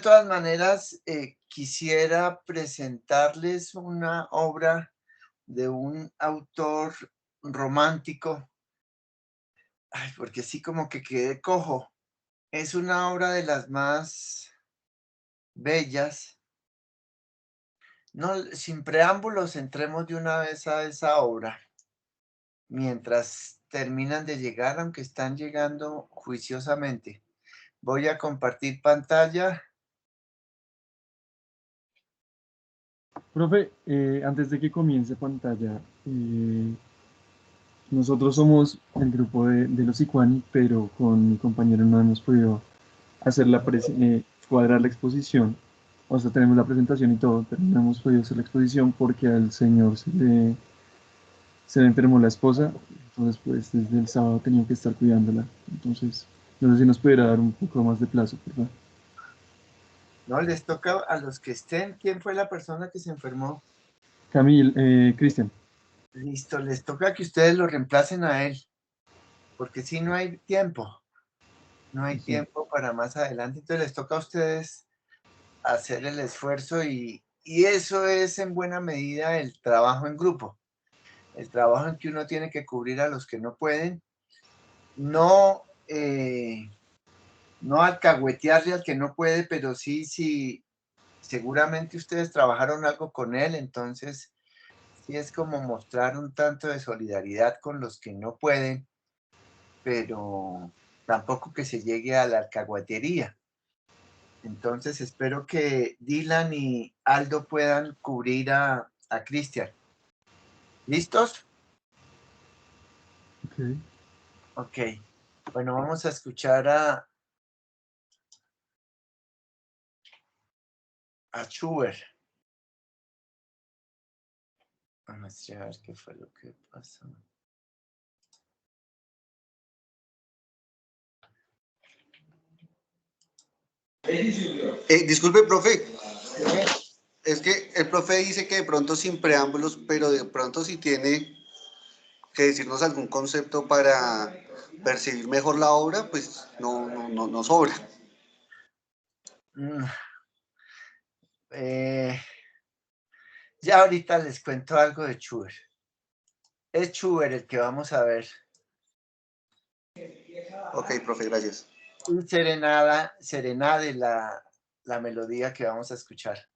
todas maneras, quisiera presentarles una obra de un autor romántico. Ay, porque sí como que quedé cojo. Es una obra de las más bellas. No, sin preámbulos, entremos de una vez a esa obra, mientras terminan de llegar, aunque están llegando juiciosamente. Voy a compartir pantalla. Profe, antes de que comience pantalla, nosotros somos el grupo de los Icuani, pero con mi compañero no hemos podido hacer cuadrar la exposición. O sea, tenemos la presentación y todo, pero no hemos podido hacer la exposición porque al señor se le enfermó la esposa. Entonces, pues desde el sábado tenía que estar cuidándola. Entonces, no sé si nos pudiera dar un poco más de plazo, por favor. No, les toca a los que estén. ¿Quién fue la persona que se enfermó? Camil, Cristian. Listo, les toca que ustedes lo reemplacen a él, porque si no hay tiempo, no hay Sí. tiempo para más adelante, entonces les toca a ustedes hacer el esfuerzo y eso es en buena medida el trabajo en grupo, el trabajo en que uno tiene que cubrir a los que no pueden, no, no alcahuetearle al que no puede, pero sí, seguramente ustedes trabajaron algo con él, entonces sí es como mostrar un tanto de solidaridad con los que no pueden, pero tampoco que se llegue a la alcahuetería. Entonces espero que Dylan y Aldo puedan cubrir a Cristian. ¿Listos? Ok. Ok. Bueno, vamos a escuchar a Schubert. Vamos a ver qué fue lo que pasó. Disculpe, profe, ¿Qué? es que el profe dice que de pronto sin preámbulos, pero de pronto si tiene que decirnos algún concepto para percibir mejor la obra, pues no sobra. Mm, eh, ya ahorita les cuento algo de Schubert. Es Schubert el que vamos a ver. Ok, profe, gracias. Y Serenade la melodía que vamos a escuchar.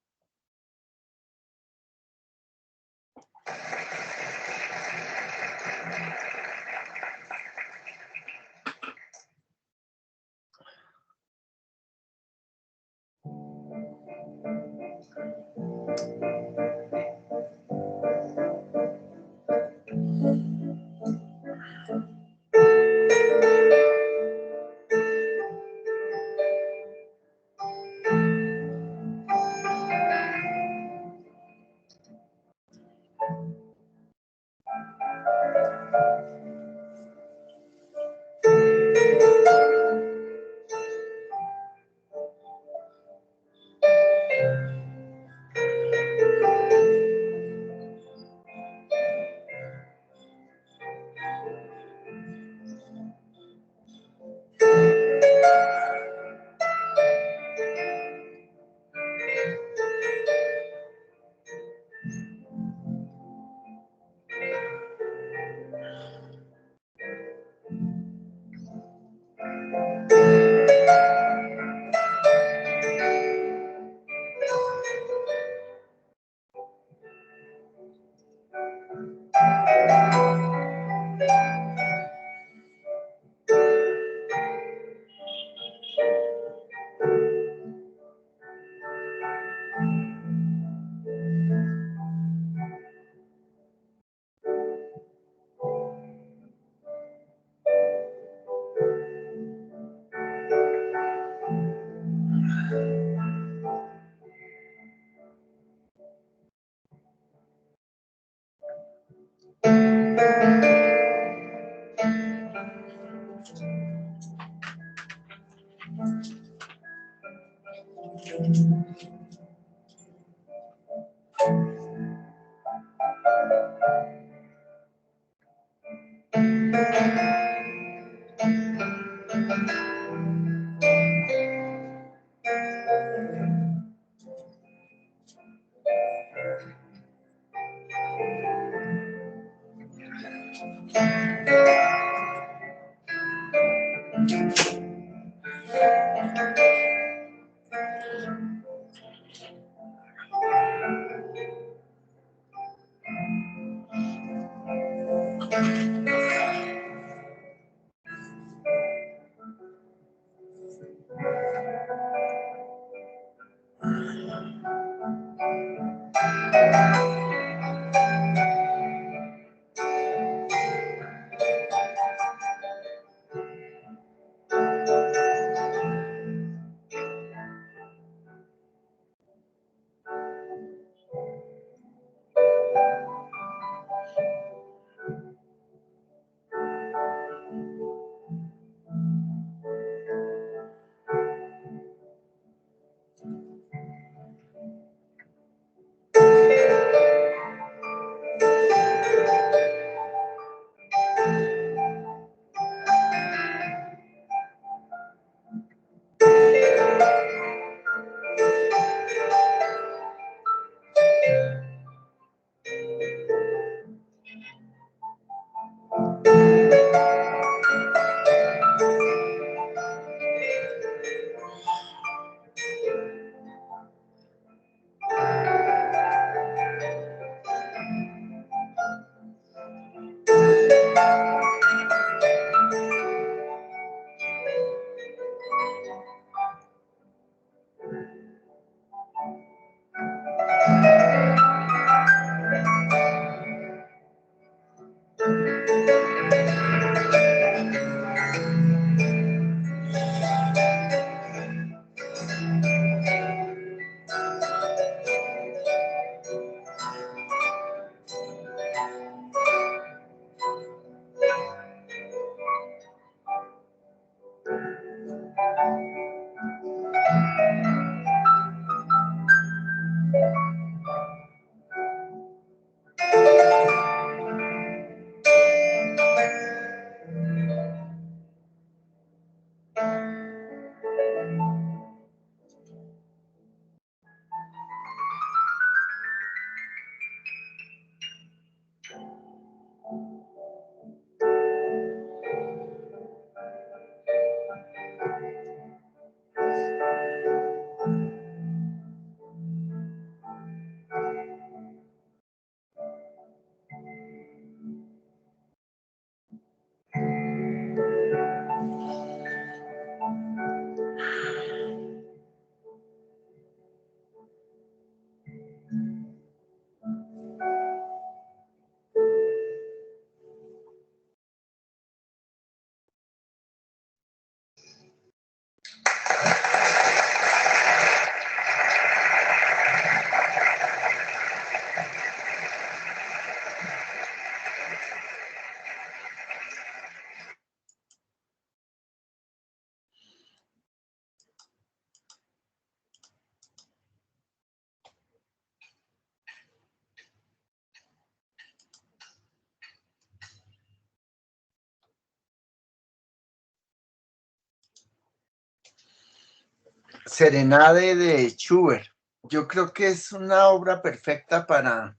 Serenade de Schubert. Yo creo que es una obra perfecta para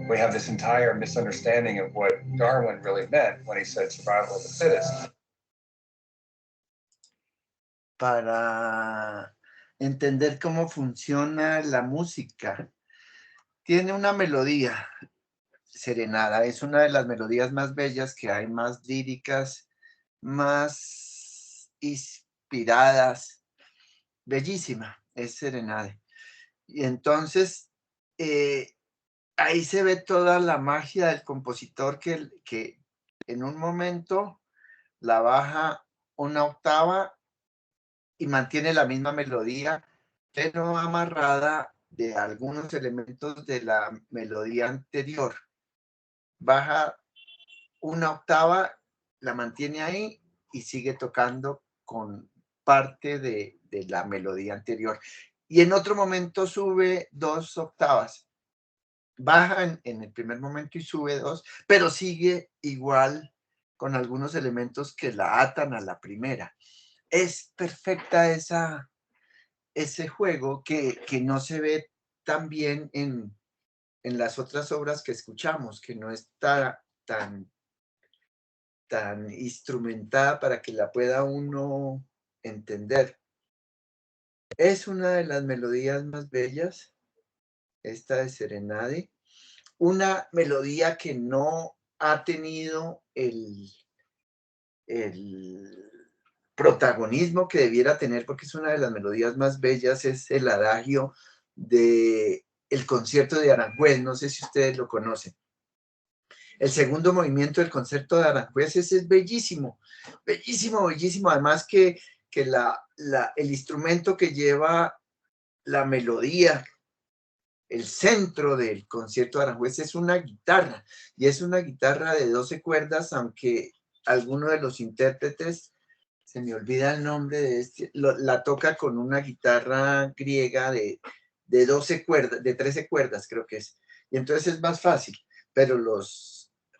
We have this entire misunderstanding of what Darwin really meant when he said survival of the fittest. para entender cómo funciona la música. Tiene una melodía, Serenada, es una de las melodías más bellas que hay, más líricas, más inspiradas, bellísima, es Serenade. Y entonces, ahí se ve toda la magia del compositor que en un momento la baja una octava y mantiene la misma melodía, pero amarrada de algunos elementos de la melodía anterior. Baja una octava, la mantiene ahí y sigue tocando con parte de la melodía anterior. Y en otro momento sube 2 octavas. Baja en el primer momento y sube 2, pero sigue igual con algunos elementos que la atan a la primera. Es perfecta ese juego que no se ve tan bien en las otras obras que escuchamos, que no está tan instrumentada para que la pueda uno entender. Es una de las melodías más bellas, esta de Serenade, una melodía que no ha tenido el protagonismo que debiera tener, porque es una de las melodías más bellas, es el adagio de el concierto de Aranjuez. No sé si ustedes lo conocen. El segundo movimiento del concierto de Aranjuez es bellísimo, bellísimo, bellísimo. Además que el instrumento que lleva la melodía, el centro del concierto de Aranjuez es una guitarra, y es una guitarra de 12 cuerdas, aunque alguno de los intérpretes, se me olvida el nombre de este, la toca con una guitarra griega de 12 cuerdas, de 13 cuerdas creo que es, y entonces es más fácil, pero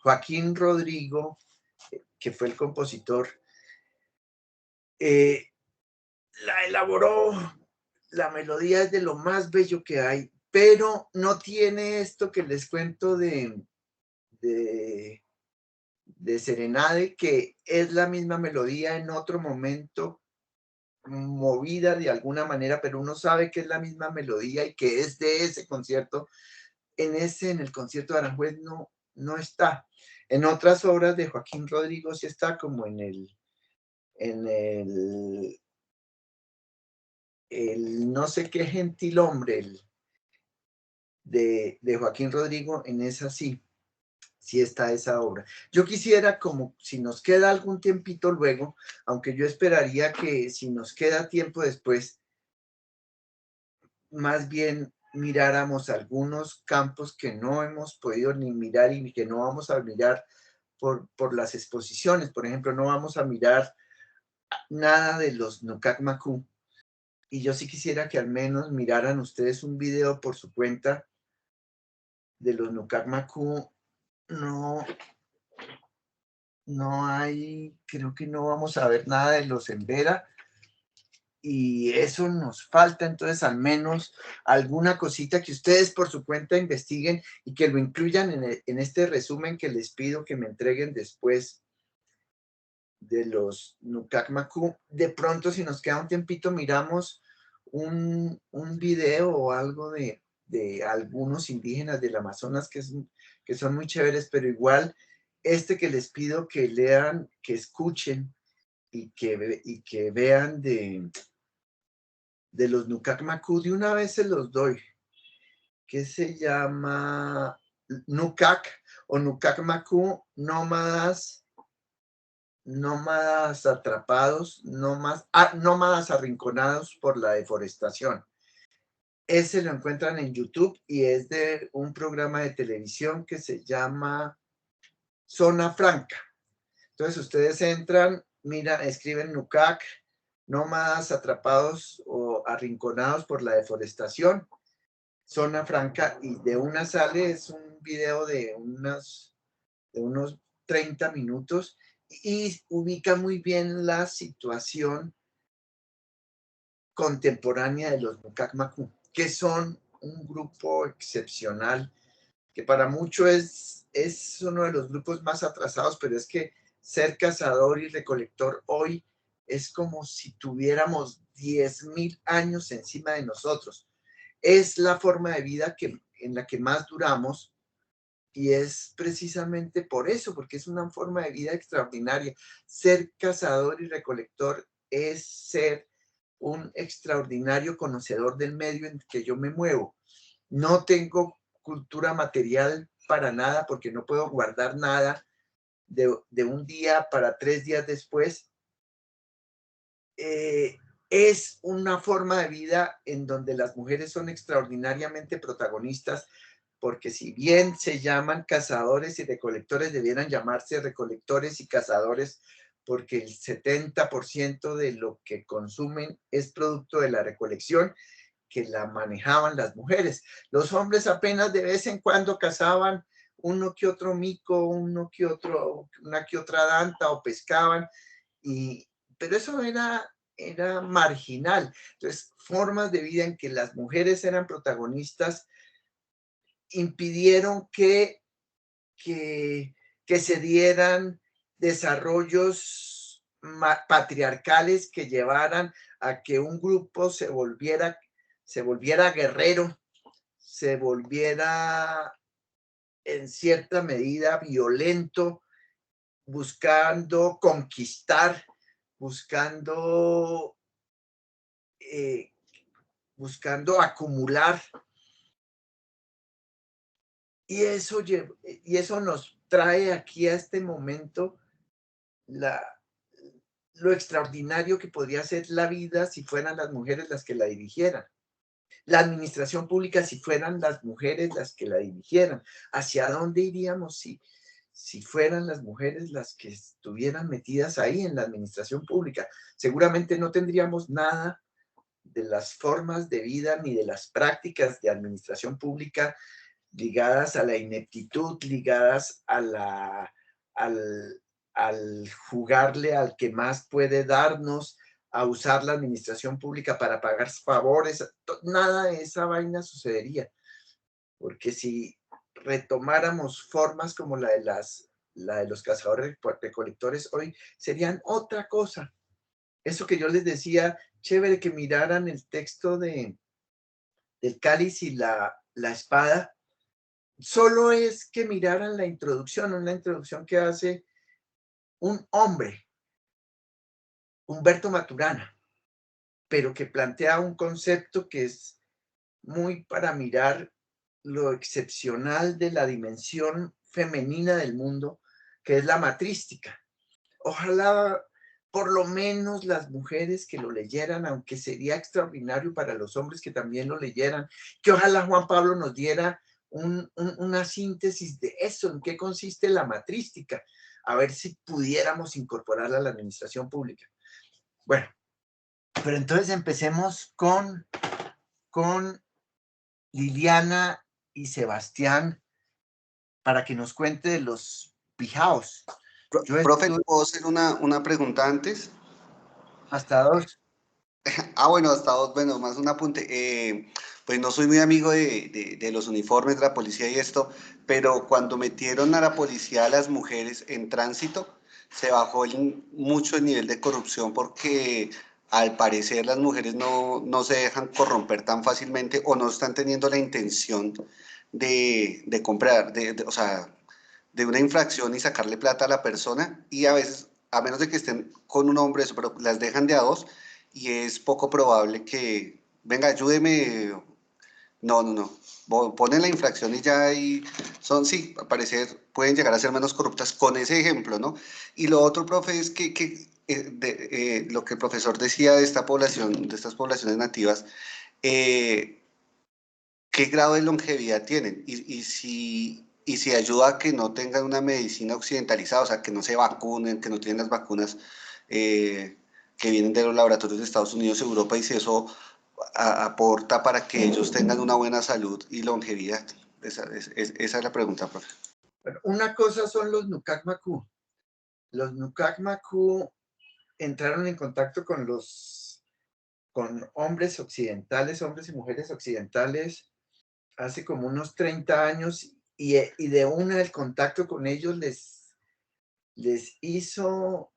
Joaquín Rodrigo, que fue el compositor, la elaboró, la melodía es de lo más bello que hay, pero no tiene esto que les cuento de Serenade, que es la misma melodía en otro momento, movida de alguna manera, pero uno sabe que es la misma melodía y que es de ese concierto. En el concierto de Aranjuez no está. En otras obras de Joaquín Rodrigo sí está, como en el no sé qué gentilhombre de Joaquín Rodrigo, en esa sí está esa obra. Yo quisiera, como si nos queda algún tiempito luego, aunque yo esperaría que si nos queda tiempo después, más bien miráramos algunos campos que no hemos podido ni mirar y que no vamos a mirar por las exposiciones. Por ejemplo, no vamos a mirar nada de los Nukak Maku. Y yo sí quisiera que al menos miraran ustedes un video por su cuenta de los Nukak Maku. No hay, creo que no vamos a ver nada de los Embera, y eso nos falta. Entonces al menos alguna cosita que ustedes por su cuenta investiguen y que lo incluyan en este resumen que les pido que me entreguen después de los Nukak Maku. De pronto, si nos queda un tiempito, miramos un video o algo de algunos indígenas del Amazonas que son muy chéveres, pero igual que les pido que lean, que escuchen y que vean de los Nukak Maku. De una vez se los doy, que se llama Nukak o Nukak Maku, nómadas atrapados, nómadas arrinconados por la deforestación. Ese lo encuentran en YouTube y es de un programa de televisión que se llama Zona Franca. Entonces ustedes entran, escriben Nukak, nómadas atrapados o arrinconados por la deforestación, Zona Franca, y de una sale, es un video de unos 30 minutos y ubica muy bien la situación contemporánea de los Nukak Maku, que son un grupo excepcional, que para muchos es uno de los grupos más atrasados, pero es que ser cazador y recolector hoy es como si tuviéramos 10.000 años encima de nosotros. Es la forma de vida en la que más duramos, y es precisamente por eso, porque es una forma de vida extraordinaria. Ser cazador y recolector es ser un extraordinario conocedor del medio en que yo me muevo. No tengo cultura material para nada, porque no puedo guardar nada de un día para 3 días después. Es una forma de vida en donde las mujeres son extraordinariamente protagonistas, porque si bien se llaman cazadores y recolectores, debieran llamarse recolectores y cazadores, porque el 70% de lo que consumen es producto de la recolección, que la manejaban las mujeres. Los hombres apenas de vez en cuando cazaban uno que otro mico, una que otra danta, o pescaban, pero eso era marginal. Entonces, formas de vida en que las mujeres eran protagonistas impidieron que se dieran desarrollos patriarcales que llevaran a que un grupo se volviera guerrero, se volviera en cierta medida violento, buscando conquistar, buscando, buscando acumular. Y eso nos trae aquí a este momento lo extraordinario que podría ser la vida si fueran las mujeres las que la dirigieran. La administración pública si fueran las mujeres las que la dirigieran. ¿Hacia dónde iríamos si fueran las mujeres las que estuvieran metidas ahí en la administración pública? Seguramente no tendríamos nada de las formas de vida ni de las prácticas de administración pública ligadas a la ineptitud, ligadas a al jugarle al que más puede darnos, a usar la administración pública para pagar favores. Nada de esa vaina sucedería, porque si retomáramos formas como la de los cazadores recolectores hoy, serían otra cosa. Eso que yo les decía, chévere que miraran el texto del cáliz y la espada, solo es que miraran la introducción, una introducción que hace un hombre, Humberto Maturana, pero que plantea un concepto que es muy para mirar lo excepcional de la dimensión femenina del mundo, que es la matrística. Ojalá por lo menos las mujeres que lo leyeran, aunque sería extraordinario para los hombres que también lo leyeran, que ojalá Juan Pablo nos diera una síntesis de eso, en qué consiste la matrística, a ver si pudiéramos incorporarla a la administración pública. Bueno, pero entonces empecemos con Liliana y Sebastián para que nos cuente de los pijaos. Profe, ¿te puedo hacer una pregunta antes? Hasta dos. Bueno, hasta dos, bueno, más un apunte. Pues no soy muy amigo de los uniformes de la policía y esto, pero cuando metieron a la policía a las mujeres en tránsito, se bajó mucho el nivel de corrupción porque al parecer las mujeres no se dejan corromper tan fácilmente o no están teniendo la intención de comprar, o sea, de una infracción y sacarle plata a la persona y a veces, a menos de que estén con un hombre, eso, pero las dejan de a dos y es poco probable que, venga, ayúdeme. No. Ponen la infracción y ya ahí son, sí, al parecer pueden llegar a ser menos corruptas con ese ejemplo, ¿no? Y lo otro, profe, es que lo que el profesor decía de esta población, de estas poblaciones nativas, ¿qué grado de longevidad tienen? Y si ayuda a que no tengan una medicina occidentalizada, o sea, que no se vacunen, que no tienen las vacunas que vienen de los laboratorios de Estados Unidos, Europa, y si eso aporta para que ellos tengan una buena salud y longevidad. Esa es la pregunta, profe. Bueno, una cosa son los Nukak Maku. Los Nukak Maku entraron en contacto con hombres occidentales, hombres y mujeres occidentales, hace como unos 30 años y de una el contacto con ellos les hizo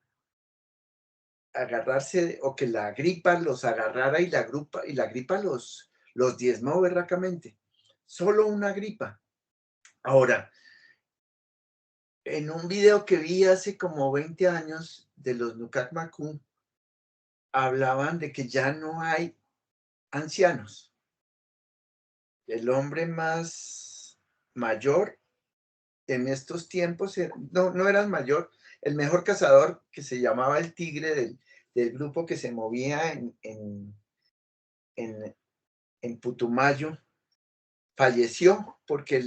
agarrarse o que la gripa los agarrara y la gripa los diezmó berracamente. Solo una gripa. Ahora, en un video que vi hace como 20 años de los Nukak Maku, hablaban de que ya no hay ancianos. El hombre más mayor en estos tiempos, no era el mayor, el mejor cazador que se llamaba el Tigre del grupo que se movía en Putumayo, falleció porque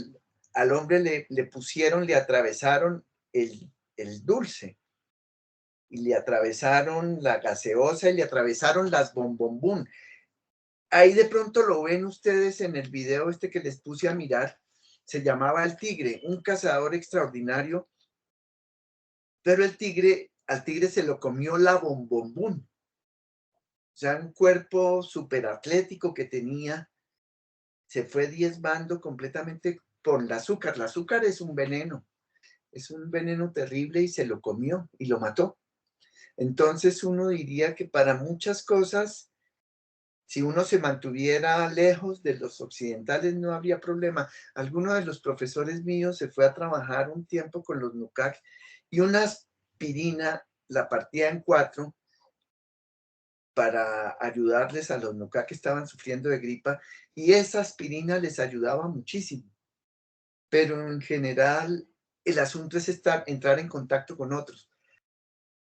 al hombre le pusieron, le atravesaron el dulce y le atravesaron la gaseosa y le atravesaron las bombombún. Ahí de pronto lo ven ustedes en el video este que les puse a mirar, se llamaba El Tigre, un cazador extraordinario, pero al tigre se lo comió la bombombún. O sea, un cuerpo súper atlético que tenía, se fue diezmando completamente por el azúcar. El azúcar es un veneno terrible y se lo comió y lo mató. Entonces uno diría que para muchas cosas, si uno se mantuviera lejos de los occidentales no habría problema. Alguno de los profesores míos se fue a trabajar un tiempo con los Nukak y unas pirina, la partía en 4 para ayudarles a los nucá que estaban sufriendo de gripa, y esa aspirina les ayudaba muchísimo. Pero en general el asunto es entrar en contacto con otros.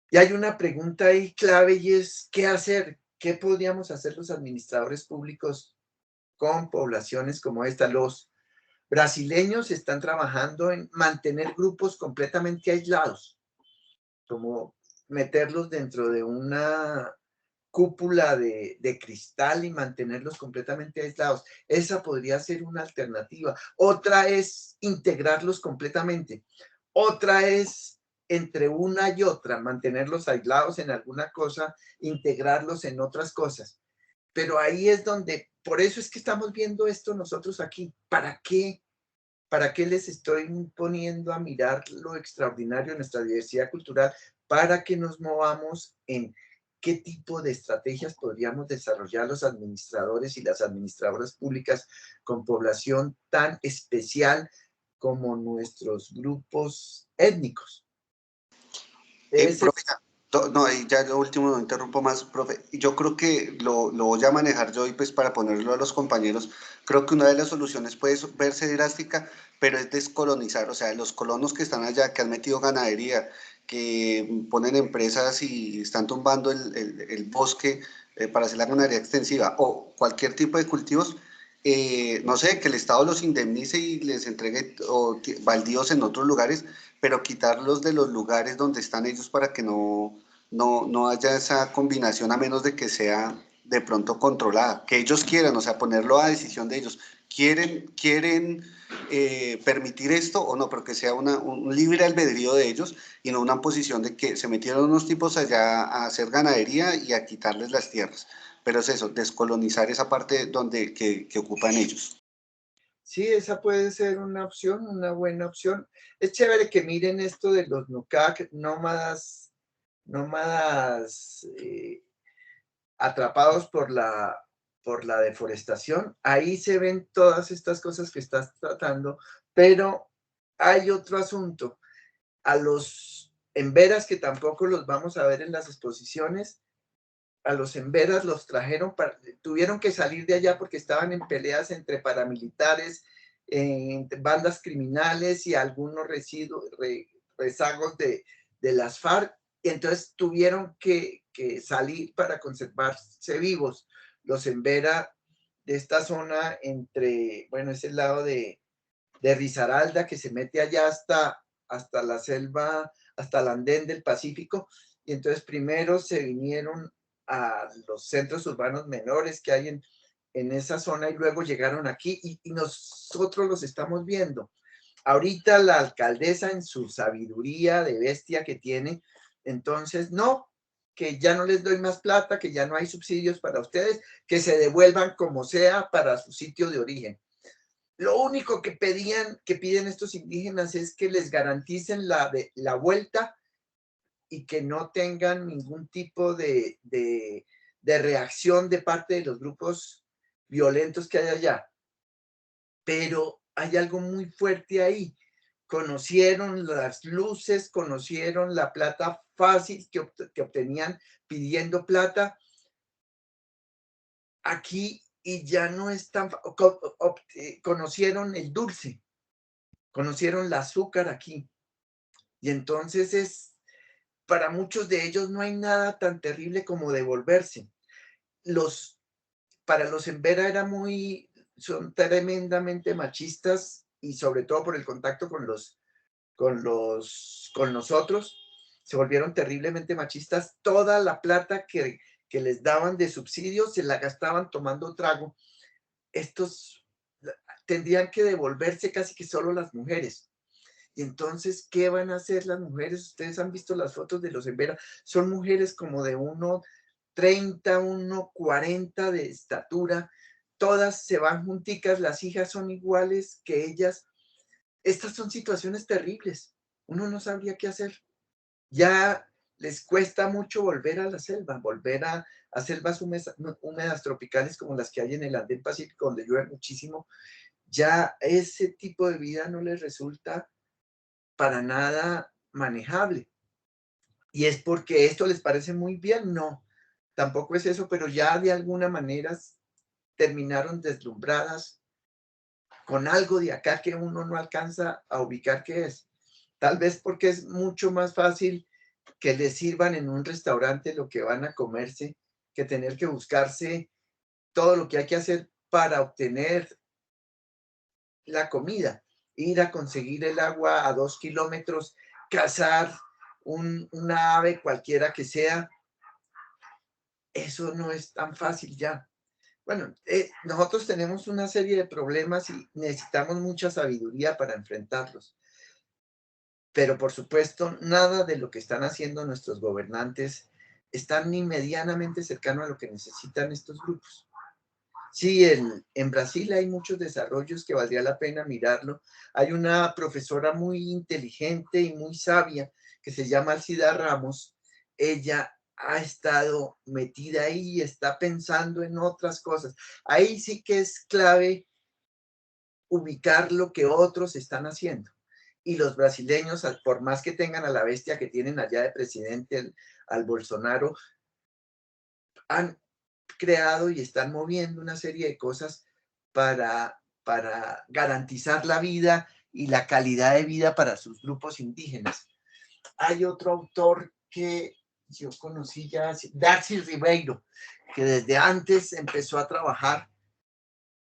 Y hay una pregunta ahí clave y es, ¿qué hacer? ¿Qué podríamos hacer los administradores públicos con poblaciones como esta? Los brasileños están trabajando en mantener grupos completamente aislados, como meterlos dentro de una cúpula de cristal y mantenerlos completamente aislados. Esa podría ser una alternativa. Otra es integrarlos completamente. Otra es entre una y otra, mantenerlos aislados en alguna cosa, integrarlos en otras cosas. Pero ahí es donde, por eso es que estamos viendo esto nosotros aquí. ¿Para qué? ¿Para qué les estoy poniendo a mirar lo extraordinario de nuestra diversidad cultural? Para que nos movamos en qué tipo de estrategias podríamos desarrollar los administradores y las administradoras públicas con población tan especial como nuestros grupos étnicos. Profe, no, y ya lo último, no interrumpo más, profe. Yo creo que lo voy a manejar yo y pues para ponerlo a los compañeros, creo que una de las soluciones puede verse drástica, pero es descolonizar, o sea, los colonos que están allá, que han metido ganadería, que ponen empresas y están tumbando el bosque para hacer la ganadería extensiva o cualquier tipo de cultivos, no sé, que el Estado los indemnice y les entregue baldíos en otros lugares, pero quitarlos de los lugares donde están ellos para que no haya esa combinación a menos de que sea de pronto controlada, que ellos quieran, o sea, ponerlo a decisión de ellos. ¿Quieren permitir esto o no? Pero que sea un libre albedrío de ellos y no una posición de que se metieron unos tipos allá a hacer ganadería y a quitarles las tierras. Pero es eso, descolonizar esa parte que ocupan ellos. Sí, esa puede ser una opción, una buena opción. Es chévere que miren esto de los NUCAC, nómadas atrapados por la deforestación. Ahí se ven todas estas cosas que estás tratando, pero hay otro asunto. A los emberas, que tampoco los vamos a ver en las exposiciones, a los emberas los trajeron, tuvieron que salir de allá porque estaban en peleas entre paramilitares, bandas criminales y algunos rezagos de las FARC, y entonces tuvieron que salir para conservarse vivos. Los embera de esta zona entre, bueno, es el lado de Risaralda, que se mete allá hasta la selva, hasta el andén del Pacífico, y entonces primero se vinieron a los centros urbanos menores que hay en esa zona y luego llegaron aquí y nosotros los estamos viendo. Ahorita la alcaldesa en su sabiduría de bestia que tiene, entonces no, que ya no les doy más plata, que ya no hay subsidios para ustedes, que se devuelvan como sea para su sitio de origen. Lo único que piden estos indígenas es que les garanticen la vuelta y que no tengan ningún tipo de reacción de parte de los grupos violentos que hay allá. Pero hay algo muy fuerte ahí. Conocieron las luces, conocieron la plata fácil que obtenían pidiendo plata aquí y ya no están, conocieron el dulce, conocieron el azúcar aquí. Y entonces para muchos de ellos no hay nada tan terrible como devolverse. Para los Embera son tremendamente machistas y sobre todo por el contacto con nosotros, se volvieron terriblemente machistas. Toda la plata que les daban de subsidios se la gastaban tomando trago. Estos tendrían que devolverse casi que solo las mujeres. Y entonces, ¿qué van a hacer las mujeres? Ustedes han visto las fotos de los Embera. Son mujeres como de 1,30, 1,40 de estatura. Todas se van junticas, las hijas son iguales que ellas. Estas son situaciones terribles. Uno no sabría qué hacer. Ya les cuesta mucho volver a la selva, volver a selvas húmedas tropicales como las que hay en el Andén Pacífico, donde llueve muchísimo. Ya ese tipo de vida no les resulta para nada manejable. ¿Y es porque esto les parece muy bien? No, tampoco es eso, pero ya de alguna manera terminaron deslumbradas con algo de acá que uno no alcanza a ubicar qué es. Tal vez porque es mucho más fácil que les sirvan en un restaurante lo que van a comerse que tener que buscarse todo lo que hay que hacer para obtener la comida, ir a conseguir el agua a 2 kilómetros, cazar una ave cualquiera que sea. Eso no es tan fácil ya. Bueno, nosotros tenemos una serie de problemas y necesitamos mucha sabiduría para enfrentarlos. Pero por supuesto, nada de lo que están haciendo nuestros gobernantes está ni medianamente cercano a lo que necesitan estos grupos. Sí, en Brasil hay muchos desarrollos que valdría la pena mirarlo. Hay una profesora muy inteligente y muy sabia que se llama Alcida Ramos. Ella ha estado metida ahí y está pensando en otras cosas. Ahí sí que es clave ubicar lo que otros están haciendo. Y los brasileños, por más que tengan a la bestia que tienen allá de presidente, al Bolsonaro, han creado y están moviendo una serie de cosas para garantizar la vida y la calidad de vida para sus grupos indígenas. Hay otro autor que yo conocí ya, Darcy Ribeiro, que desde antes empezó a trabajar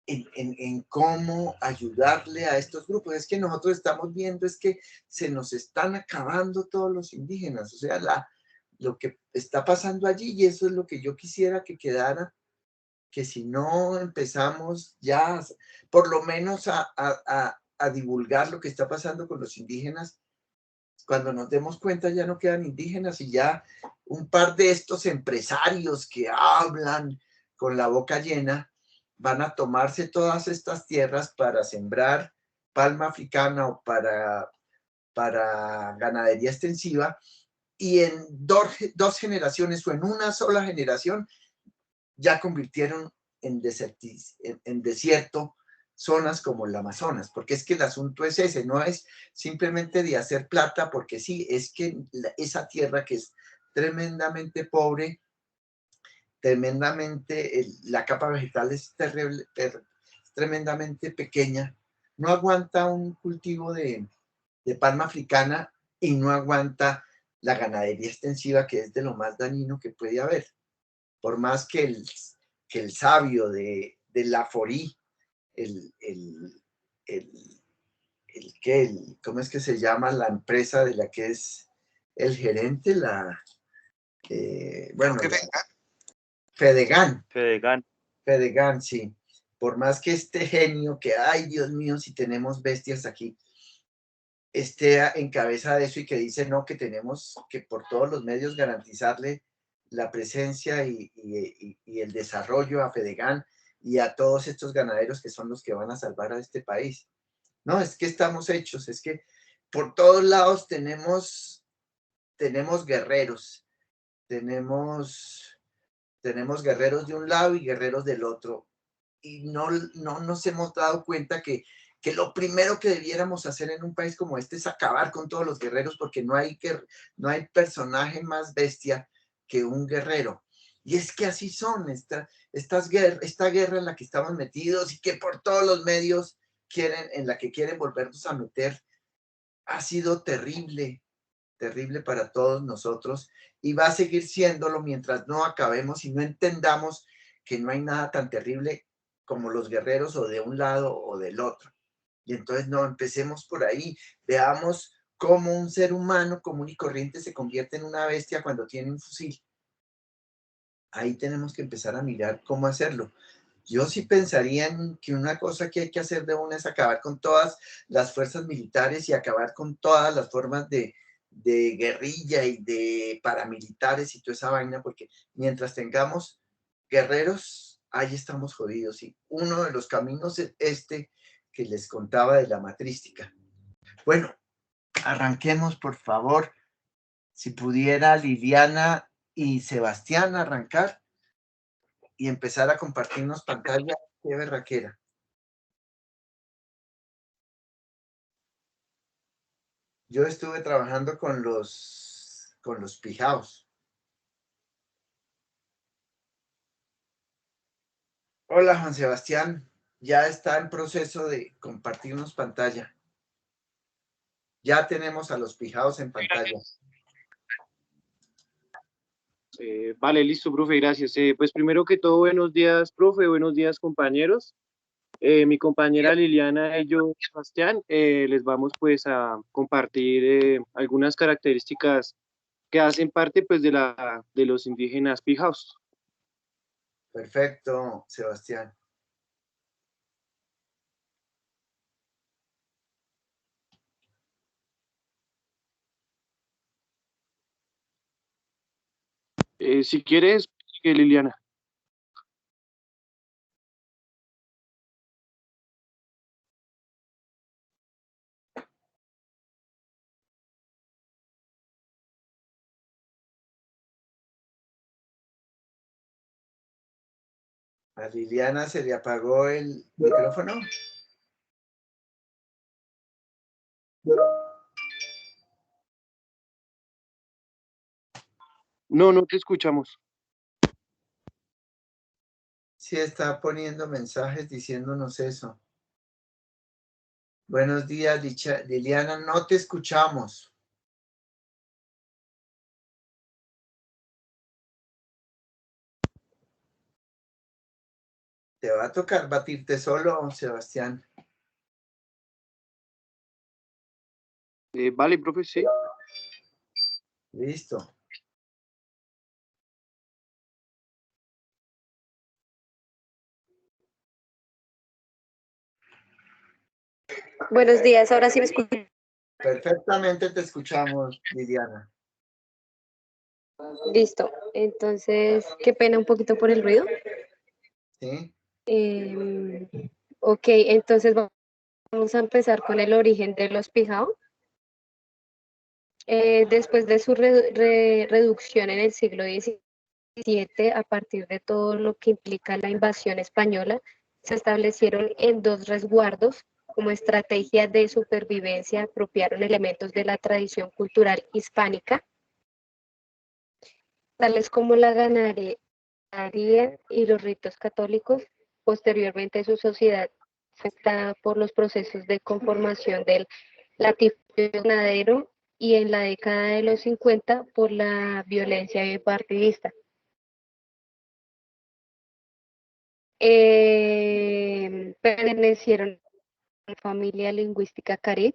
en cómo ayudarle a estos grupos. Es que nosotros estamos viendo es que se nos están acabando todos los indígenas, o sea, lo que está pasando allí, y eso es lo que yo quisiera que quedara, que si no empezamos ya por lo menos a divulgar lo que está pasando con los indígenas, cuando nos demos cuenta ya no quedan indígenas y ya un par de estos empresarios que hablan con la boca llena van a tomarse todas estas tierras para sembrar palma africana o para ganadería extensiva, y en dos generaciones o en una sola generación ya convirtieron en desierto zonas como el Amazonas, porque es que el asunto es ese, no es simplemente de hacer plata, porque sí, es que esa tierra que es tremendamente pobre, tremendamente, la capa vegetal es terrible, tremendamente pequeña, no aguanta un cultivo de palma africana y no aguanta la ganadería extensiva, que es de lo más dañino que puede haber. Por más que el sabio de la Forí, el, el, el, ¿cómo es que se llama la empresa de la que es el gerente? Bueno, Creo que Fedegan. Fedegan. Fedegan, sí. Por más que este genio, que, ay, Dios mío, si tenemos bestias aquí, esté en cabeza de eso y que dice, no, que tenemos que por todos los medios garantizarle la presencia y el desarrollo a Fedegan y a todos estos ganaderos que son los que van a salvar a este país. No, es que estamos hechos, es que por todos lados tenemos guerreros, tenemos guerreros de un lado y guerreros del otro, y no nos hemos dado cuenta que lo primero que debiéramos hacer en un país como este es acabar con todos los guerreros, porque no hay personaje más bestia que un guerrero. Y es que así son esta guerra en la que estamos metidos y que por todos los medios en la que quieren volvernos a meter, ha sido terrible, terrible para todos nosotros, y va a seguir siéndolo mientras no acabemos y no entendamos que no hay nada tan terrible como los guerreros o de un lado o del otro. Y entonces no, empecemos por ahí, veamos cómo un ser humano común y corriente se convierte en una bestia cuando tiene un fusil. Ahí tenemos que empezar a mirar cómo hacerlo. Yo sí pensaría en que una cosa que hay que hacer de una es acabar con todas las fuerzas militares y acabar con todas las formas de guerrilla y de paramilitares y toda esa vaina, porque mientras tengamos guerreros, ahí estamos jodidos. Y uno de los caminos es este que les contaba de la matrística. Bueno, arranquemos, por favor. Si pudiera Liliana y Sebastián arrancar y empezar a compartirnos pantalla, qué berraquera. Yo estuve trabajando con con los pijaos. Hola, Juan Sebastián. Ya está en proceso de compartirnos pantalla. Ya tenemos a los pijaos en pantalla. Vale, listo, profe, gracias. Pues primero que todo, buenos días, profe, buenos días, compañeros. Mi compañera Liliana y yo, Sebastián, les vamos pues a compartir algunas características que hacen parte pues de los indígenas pijaos. Perfecto, Sebastián. Si quieres, sigue, Liliana. A Liliana se le apagó el micrófono. No, no te escuchamos. Sí, está poniendo mensajes diciéndonos eso. Buenos días, Liliana, no te escuchamos. Te va a tocar batirte solo, Sebastián. Vale, profe, sí. Listo. Buenos días, ahora sí me escuchan. Perfectamente te escuchamos, Liliana. Listo, entonces, qué pena un poquito por el ruido. ¿Sí? Ok, entonces vamos a empezar con el origen de los pijao. Después de su reducción en el siglo XVII, a partir de todo lo que implica la invasión española, se establecieron en dos resguardos como estrategia de supervivencia, apropiaron elementos de la tradición cultural hispánica, tales como la ganadería y los ritos católicos. Posteriormente, su sociedad fue afectada por los procesos de conformación del latifundio ganadero y en la década de los 50 por la violencia bipartidista. Pertenecieron a la familia lingüística carib.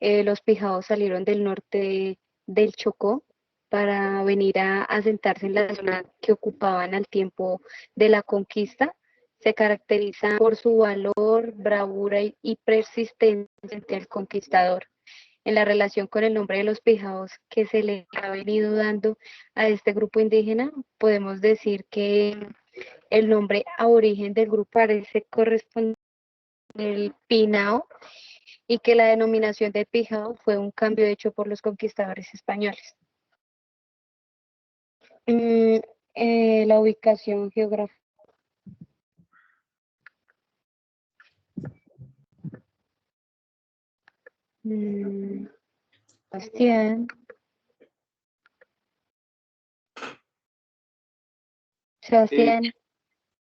Los pijaos salieron del norte del Chocó para venir a asentarse en la zona que ocupaban al tiempo de la conquista. Se caracterizan por su valor, bravura y persistencia ante el conquistador. En la relación con el nombre de los pijaos que se le ha venido dando a este grupo indígena, podemos decir que el nombre aborigen del grupo parece corresponder al Pinao, y que la denominación de pijao fue un cambio hecho por los conquistadores españoles. La ubicación geográfica. Sebastián. Sebastián.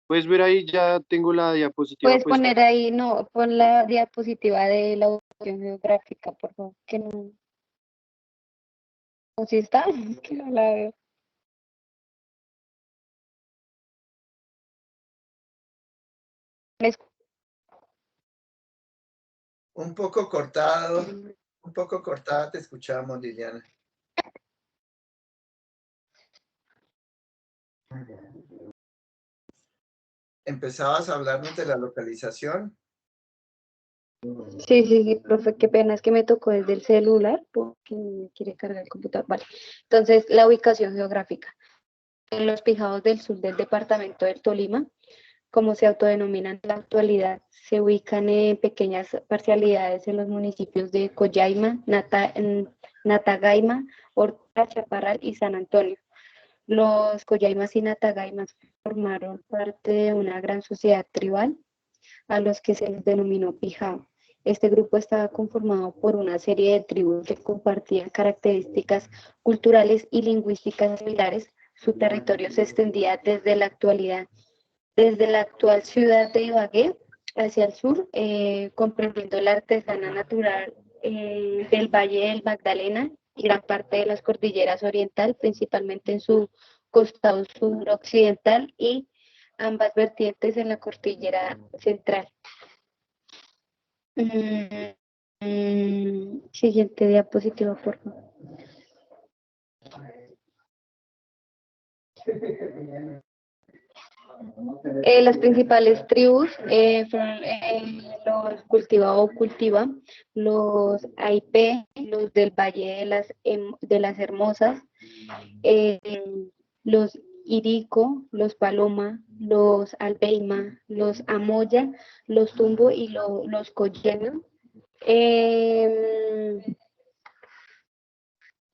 Puedes ver ahí, ya tengo la diapositiva. Puedes poner ahí, no, pon la diapositiva de la ubicación geográfica, por favor, que no. ¿O sí está? Que no la veo. Un poco cortado, un poco cortada te escuchamos, Liliana. ¿Empezabas a hablarnos de la localización? Sí, profe, qué pena, es que me tocó desde el celular porque me quiere cargar el computador. Vale, entonces la ubicación geográfica. En los pijaos del sur del departamento del Tolima, como se autodenominan en la actualidad, se ubican en pequeñas parcialidades en los municipios de Collaima, Natagaima, Horta, Chaparral y San Antonio. Los Collaimas y Natagaimas formaron parte de una gran sociedad tribal a los que se les denominó pijao. Este grupo estaba conformado por una serie de tribus que compartían características culturales y lingüísticas similares. Su territorio se extendía desde la actual ciudad de Ibagué hacia el sur, comprendiendo la artesana natural del Valle del Magdalena y gran parte de las cordilleras oriental, principalmente en su costado suroccidental y ambas vertientes en la cordillera central. Siguiente diapositiva, por favor. Las principales tribus fueron los cultiva o cultiva, los Aipé, los del Valle de las Hermosas, eh, los Irico, los Paloma, los Albeima, los Amoya, los Tumbo y los Coyeno.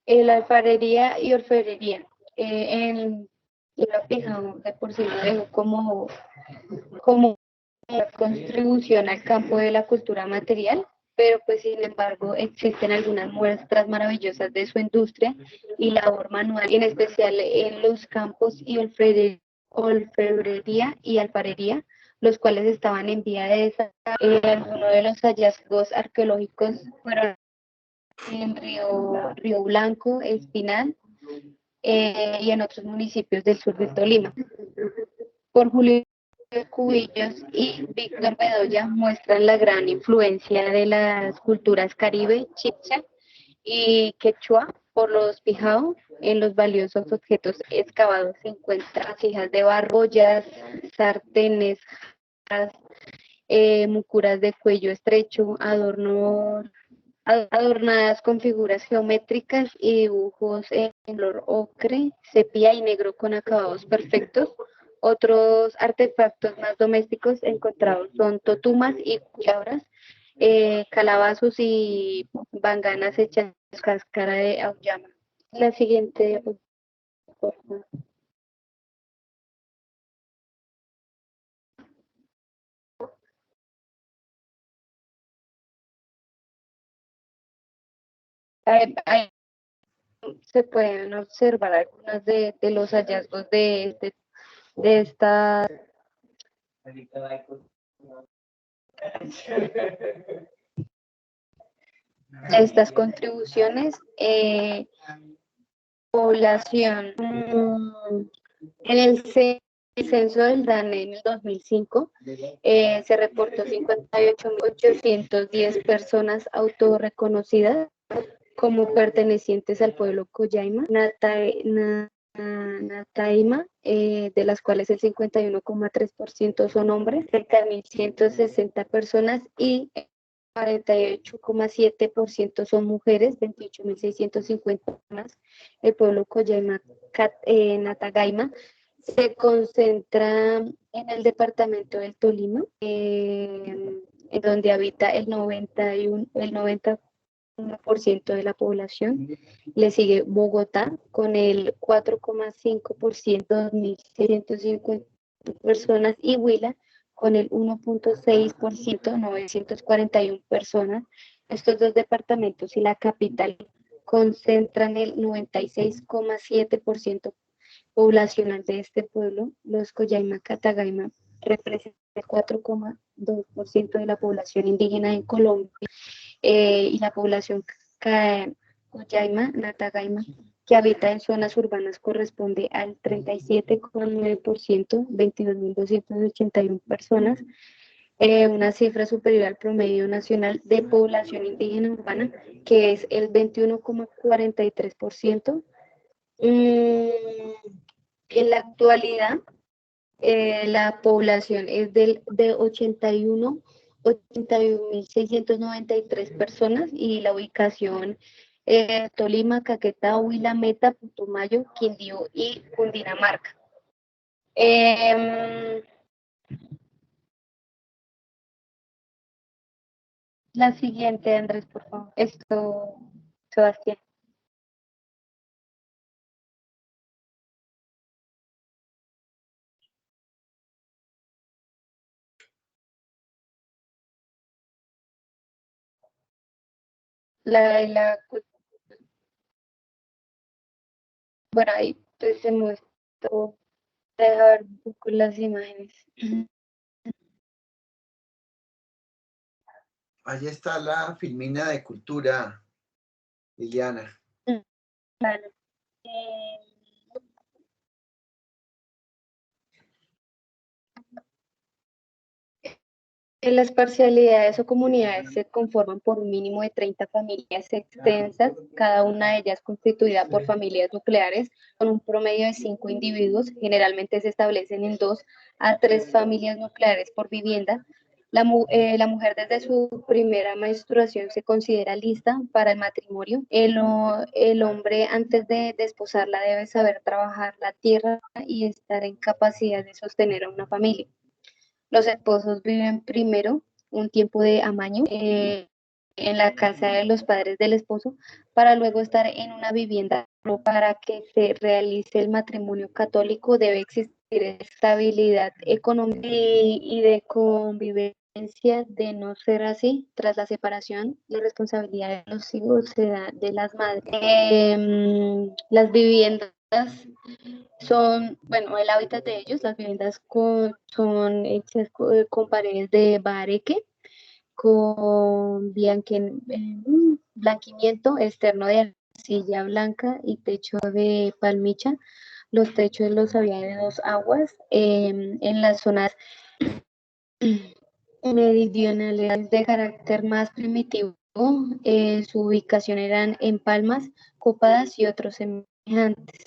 La alfarería y orfebrería. En la fija de por sí lo dejo como una contribución al campo de la cultura material, pero pues sin embargo existen algunas muestras maravillosas de su industria y labor manual, en especial en los campos y orfebrería y alfarería, los cuales estaban en vía de desarrollo. Algunos de los hallazgos arqueológicos fueron en Río Blanco, Espinal y en otros municipios del sur de Tolima. Por Julio Cubillos y Víctor Bedoya muestran la gran influencia de las culturas caribe, chibcha y quechua por los Pijao. En los valiosos objetos excavados se encuentran vasijas de barro, ollas, sartenes, mucuras de cuello estrecho, adornadas con figuras geométricas y dibujos en color ocre, sepia y negro con acabados perfectos. Otros artefactos más domésticos encontrados son totumas y culebras, calabazos y banganas hechas de cáscara de auyama. La siguiente, por favor. Ahí se pueden observar algunos de los hallazgos de estas contribuciones. Población. En el censo del DANE en el 2005 se reportó 58.810 personas autorreconocidas como pertenecientes al pueblo Collaima, Nataima, de las cuales el 51,3% son hombres, cerca de 1.160 personas y 48,7% son mujeres, 28.650 personas. El pueblo Collaima, Natagaima, se concentra en el departamento del Tolima, en donde habita el 90% de la población. Le sigue Bogotá con el 4,5%, 2.650 personas, y Huila con el 1,6%, 941 personas. Estos dos departamentos y la capital concentran el 96,7% poblacional de este pueblo. Los Collaima Catagaima representan el 4,2% de la población indígena en Colombia, y la población Collaima, Natagaima, que habita en zonas urbanas, corresponde al 37,9%, 22.281 personas, una cifra superior al promedio nacional de población indígena urbana, que es el 21,43%. En la actualidad, la población es de 81.693 personas, y la ubicación Tolima, Caquetá, Huila, Meta, Putumayo, Quindío y Cundinamarca. La siguiente, Andrés, por favor. Sebastián. la, bueno, ahí pues se muestro, deja ver un poco las imágenes. Ahí está la filmina de cultura, Liliana. Claro. Eh, las parcialidades o comunidades se conforman por un mínimo de 30 familias extensas, cada una de ellas constituida por familias nucleares con un promedio de 5 individuos. Generalmente se establecen en 2 a 3 familias nucleares por vivienda. La mujer desde su primera menstruación se considera lista para el matrimonio. El hombre antes de desposarla debe saber trabajar la tierra y estar en capacidad de sostener a una familia. Los esposos viven primero un tiempo de amaño en la casa de los padres del esposo para luego estar en una vivienda. Para que se realice el matrimonio católico debe existir estabilidad económica y de convivencia. De no ser así, tras la separación, la responsabilidad de los hijos será de las madres. Las viviendas son, bueno, el hábitat de ellos, las viviendas son hechas con paredes de bareque, con blanquimiento externo de arcilla blanca y techo de palmicha. Los techos los había de 2 aguas. En las zonas meridionales de carácter más primitivo, su ubicación eran en palmas, copadas y otros semejantes.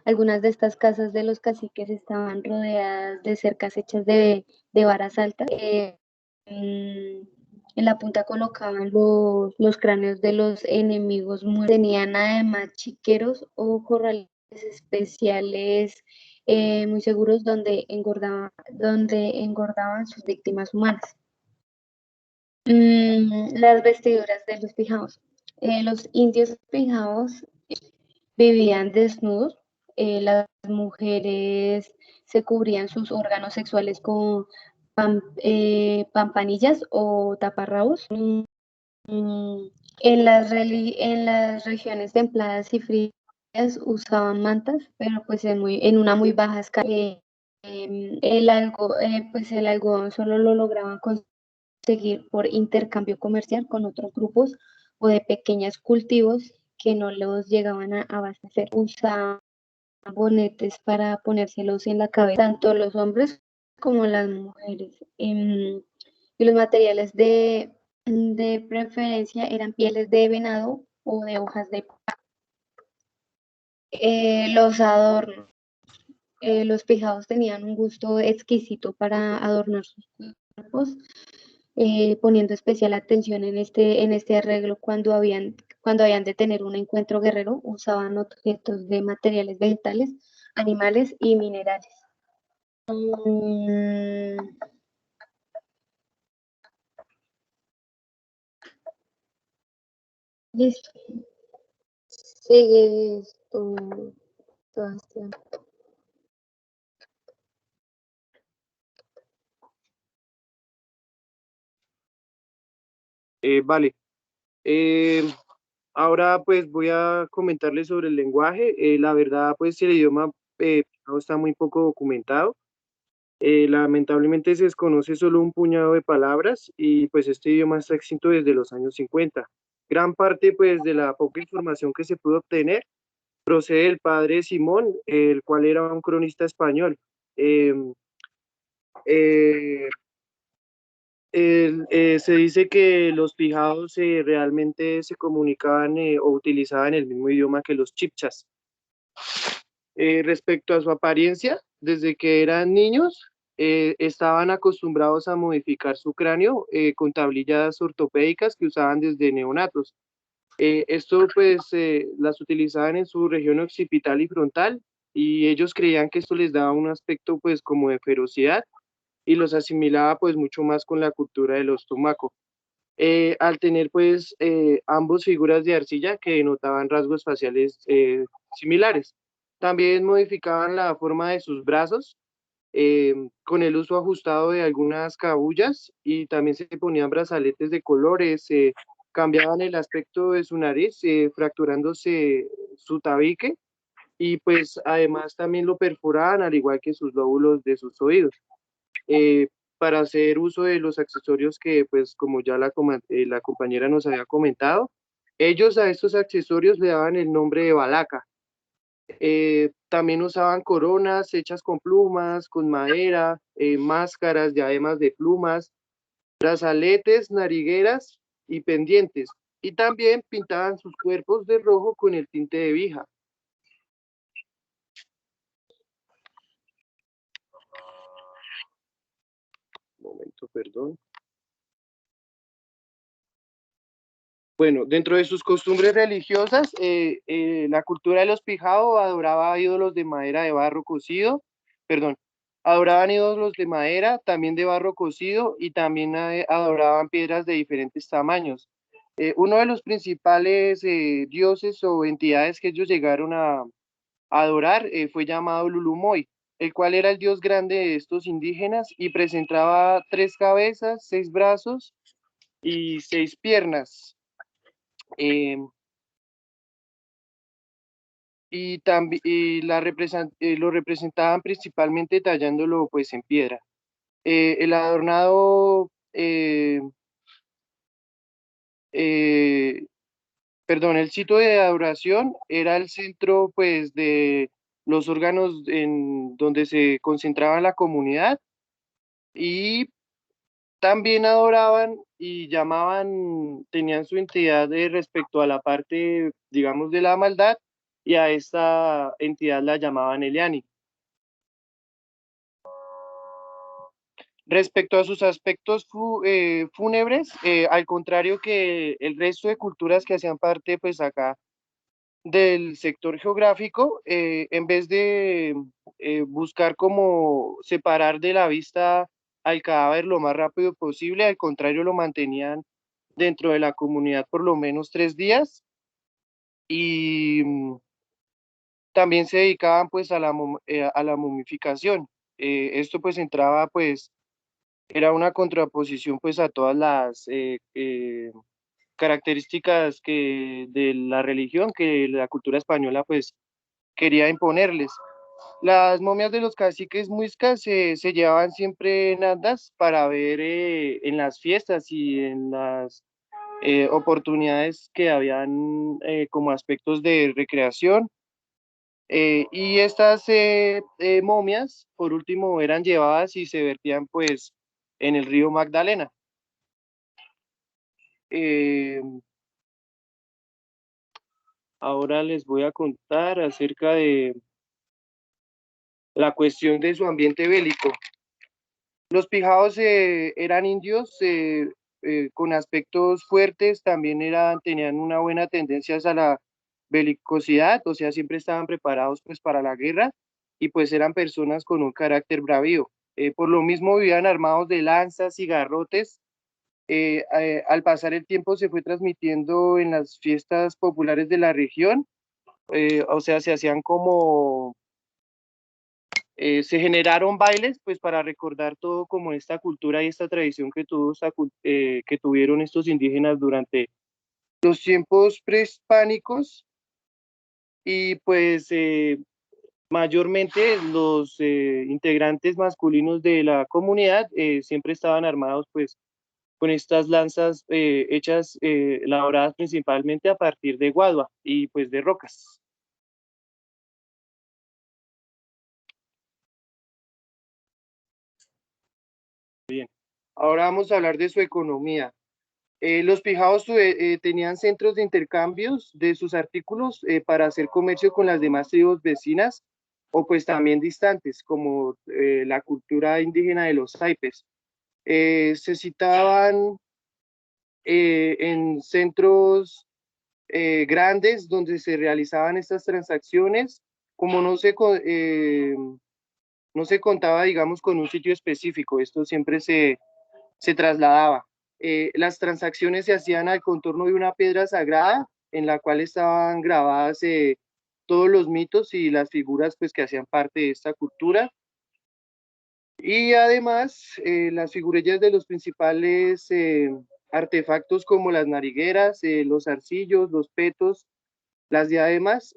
Algunas de estas casas de los caciques estaban rodeadas de cercas hechas de varas altas. En la punta colocaban los cráneos de los enemigos muertos. Tenían además chiqueros o corrales especiales muy seguros donde engordaban sus víctimas humanas. Las vestiduras de los pijaos. Los indios pijaos vivían desnudos. Las mujeres se cubrían sus órganos sexuales con pampanillas o taparrabos. En las regiones templadas y frías usaban mantas, pero pues en una muy baja escala. Pues el algodón solo lo lograban conseguir por intercambio comercial con otros grupos o de pequeños cultivos que no los llegaban a abastecer. Usaban bonetes para ponérselos en la cabeza, tanto los hombres como las mujeres. Y los materiales de preferencia eran pieles de venado o de hojas de los adornos. Los pijados tenían un gusto exquisito para adornar sus cuerpos, poniendo especial atención en este arreglo cuando habían de tener un encuentro guerrero, usaban objetos de materiales vegetales, animales y minerales. Mm, Listo. Sigue esto, Sebastián. Vale. Ahora pues voy a comentarles sobre el lenguaje. La verdad pues el idioma no está muy poco documentado. Lamentablemente se desconoce solo un puñado de palabras y pues este idioma está extinto desde los años 50. Gran parte pues de la poca información que se pudo obtener procede del padre Simón, el cual era un cronista español. Eh, eh, Se dice que los pijados realmente se comunicaban o utilizaban el mismo idioma que los chipchas. Respecto a su apariencia, desde que eran niños, estaban acostumbrados a modificar su cráneo con tablillas ortopédicas que usaban desde neonatos. Esto pues las utilizaban en su región occipital y frontal y ellos creían que esto les daba un aspecto pues como de ferocidad y los asimilaba pues mucho más con la cultura de los tumaco. Al tener pues ambos figuras de arcilla que denotaban rasgos faciales similares. También modificaban la forma de sus brazos con el uso ajustado de algunas cabullas y también se ponían brazaletes de colores cambiaban el aspecto de su nariz, fracturándose su tabique, y pues además también lo perforaban al igual que sus lóbulos de sus oídos, para hacer uso de los accesorios que pues como ya la compañera nos había comentado, ellos a estos accesorios le daban el nombre de balaca. También usaban coronas hechas con plumas, con madera, máscaras, diademas de plumas, brazaletes, narigueras y pendientes. Y también pintaban sus cuerpos de rojo con el tinte de vija. Un momento, perdón. Bueno, dentro de sus costumbres religiosas, la cultura de los Pijao adoraba ídolos de madera de barro cocido, perdón, adoraban ídolos de madera, también de barro cocido, y también adoraban piedras de diferentes tamaños. Uno de los principales dioses o entidades que ellos llegaron a adorar fue llamado Lulumoy, el cual era el dios grande de estos indígenas y presentaba 3 cabezas, 6 brazos y 6 piernas. Eh, y también lo representaban principalmente tallándolo pues en piedra. El adornado, eh, perdón, el sitio de adoración era el centro pues de los órganos en donde se concentraba la comunidad, y también adoraban y llamaban, tenían su entidad respecto a la parte, digamos, de la maldad, y a esta entidad la llamaban Eliani. Respecto a sus aspectos fúnebres, al contrario que el resto de culturas que hacían parte, pues acá del sector geográfico, en vez de buscar cómo separar de la vista al cadáver lo más rápido posible, al contrario lo mantenían dentro de la comunidad por lo menos 3 días, y también se dedicaban pues a la momificación. Esto pues entraba pues, era una contraposición pues a todas las características de la religión que la cultura española pues quería imponerles. Las momias de los caciques muiscas se llevaban siempre en andas para ver en las fiestas y en las oportunidades que habían como aspectos de recreación. Y estas momias, por último, eran llevadas y se vertían pues en el río Magdalena. Eh, Ahora les voy a contar acerca de la cuestión de su ambiente bélico. Los pijaos eran indios con aspectos fuertes, también tenían una buena tendencia a la belicosidad, o sea, siempre estaban preparados pues para la guerra, y pues eran personas con un carácter bravío. Por lo mismo vivían armados de lanzas y garrotes. Al pasar el tiempo se fue transmitiendo en las fiestas populares de la región, o sea, se hacían como se generaron bailes pues para recordar todo como esta cultura y esta tradición que tuvieron estos indígenas durante los tiempos prehispánicos, y pues mayormente los integrantes masculinos de la comunidad siempre estaban armados pues con estas lanzas hechas, elaboradas principalmente a partir de guadua y pues de rocas. Bien, ahora vamos a hablar de su economía. Los pijaos tenían centros de intercambios de sus artículos para hacer comercio con las demás tribus vecinas o pues también distantes, como la cultura indígena de los Saipes. Se citaban en centros grandes donde se realizaban estas transacciones, como no se contaba, digamos, con un sitio específico, esto siempre se trasladaba. Las transacciones se hacían al contorno de una piedra sagrada en la cual estaban grabadas todos los mitos y las figuras pues, que hacían parte de esta cultura. Y además las figurillas de los principales artefactos como las narigueras, los arcillos, los petos, las diademas,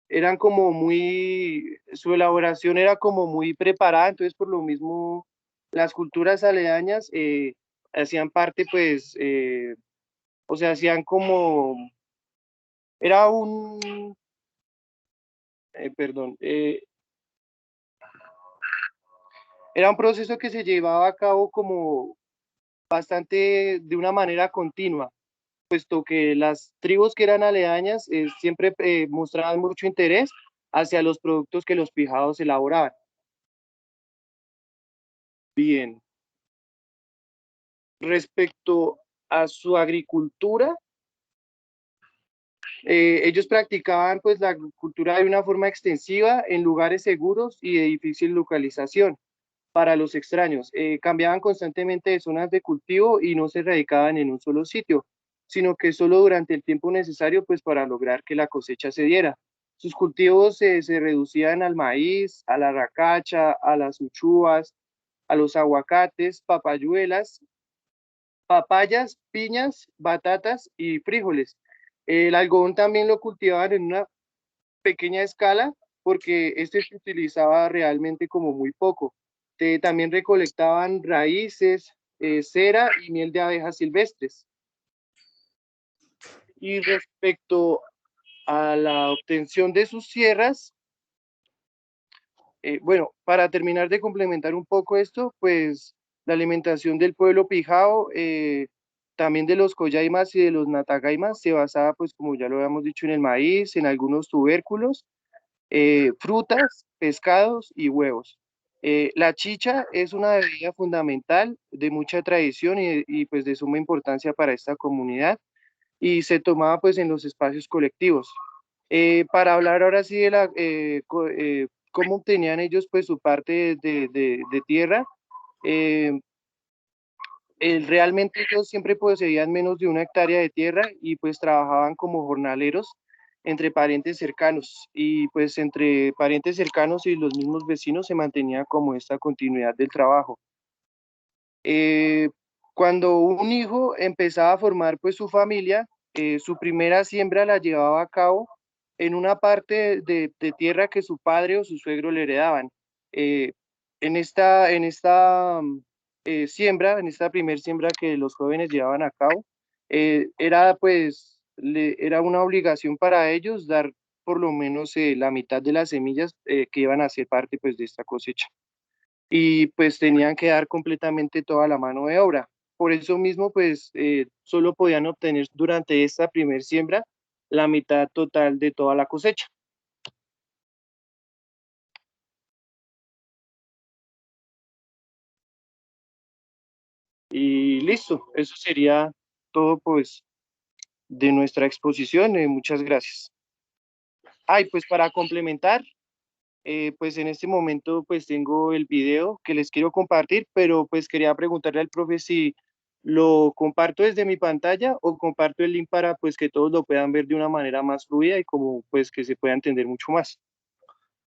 eran como muy, su elaboración era como muy preparada, entonces por lo mismo las culturas aledañas hacían parte pues, o sea, hacían como, era un, perdón, era un proceso que se llevaba a cabo como bastante de una manera continua, puesto que las tribus que eran aledañas siempre mostraban mucho interés hacia los productos que los pijados elaboraban. Bien, respecto a su agricultura, ellos practicaban pues la agricultura de una forma extensiva en lugares seguros y de difícil localización para los extraños. Cambiaban constantemente de zonas de cultivo y no se radicaban en un solo sitio, sino que solo durante el tiempo necesario pues para lograr que la cosecha se diera. Sus cultivos se reducían al maíz, a la racacha, a las uchuvas, a los aguacates, papayuelas, papayas, piñas, batatas y frijoles. El algodón también lo cultivaban en una pequeña escala porque este se utilizaba realmente como muy poco. También recolectaban raíces, cera y miel de abejas silvestres. Y respecto a la obtención de sus sierras, bueno, para terminar de complementar un poco esto, pues la alimentación del pueblo pijao, también de los coyaimas y de los natagaimas, se basaba, pues como ya lo habíamos dicho, en el maíz, en algunos tubérculos, frutas, pescados y huevos. La chicha es una bebida fundamental de mucha tradición y pues de suma importancia para esta comunidad y se tomaba pues en los espacios colectivos. Para hablar ahora sí de cómo obtenían ellos pues su parte de tierra, eh, realmente ellos siempre poseían menos de 1 hectárea de tierra y pues trabajaban como jornaleros entre parientes cercanos y pues entre parientes cercanos y los mismos vecinos se mantenía como esta continuidad del trabajo. Eh, Cuando un hijo empezaba a formar pues su familia, su primera siembra la llevaba a cabo en una parte de tierra que su padre o su suegro le heredaban. Eh, en esta siembra, en esta primer siembra que los jóvenes llevaban a cabo, era pues, era una obligación para ellos dar por lo menos la mitad de las semillas que iban a ser parte pues de esta cosecha y pues tenían que dar completamente toda la mano de obra. Por eso mismo, pues solo podían obtener durante esta primer siembra la mitad total de toda la cosecha. Y listo, eso sería todo pues de nuestra exposición. Muchas gracias. Ay, pues para complementar, pues en este momento pues tengo el video que les quiero compartir, pero pues quería preguntarle al profe si lo comparto desde mi pantalla o comparto el link para pues que todos lo puedan ver de una manera más fluida y como pues que se pueda entender mucho más.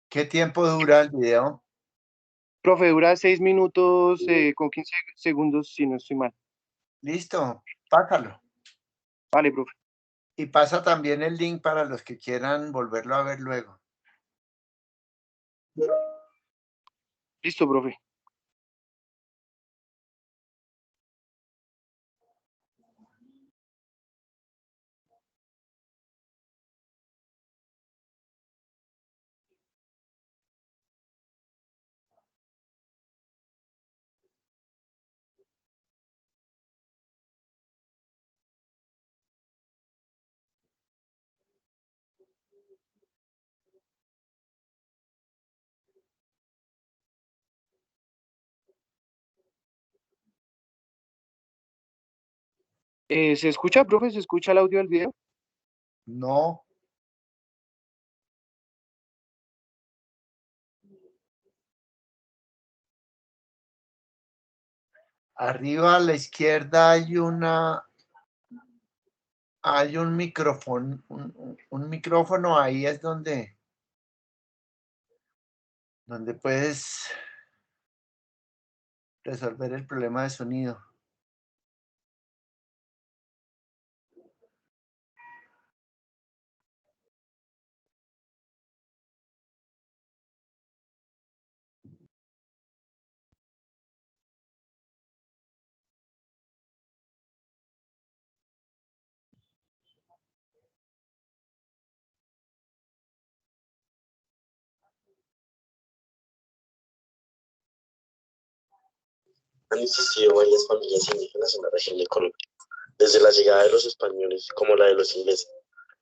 ¿Qué tiempo dura el video? Profe, dura 6 minutos con 15 segundos si no estoy mal. Listo, pásalo. Vale, profe. Y pasa también el link para los que quieran volverlo a ver luego. Listo, profe. ¿Se escucha, profe? ¿Se escucha el audio del video? No. Arriba a la izquierda hay un micrófono, un micrófono, ahí es donde puedes resolver el problema de sonido. han existido varias familias indígenas en la región de Colombia. Desde la llegada de los españoles, como la de los ingleses,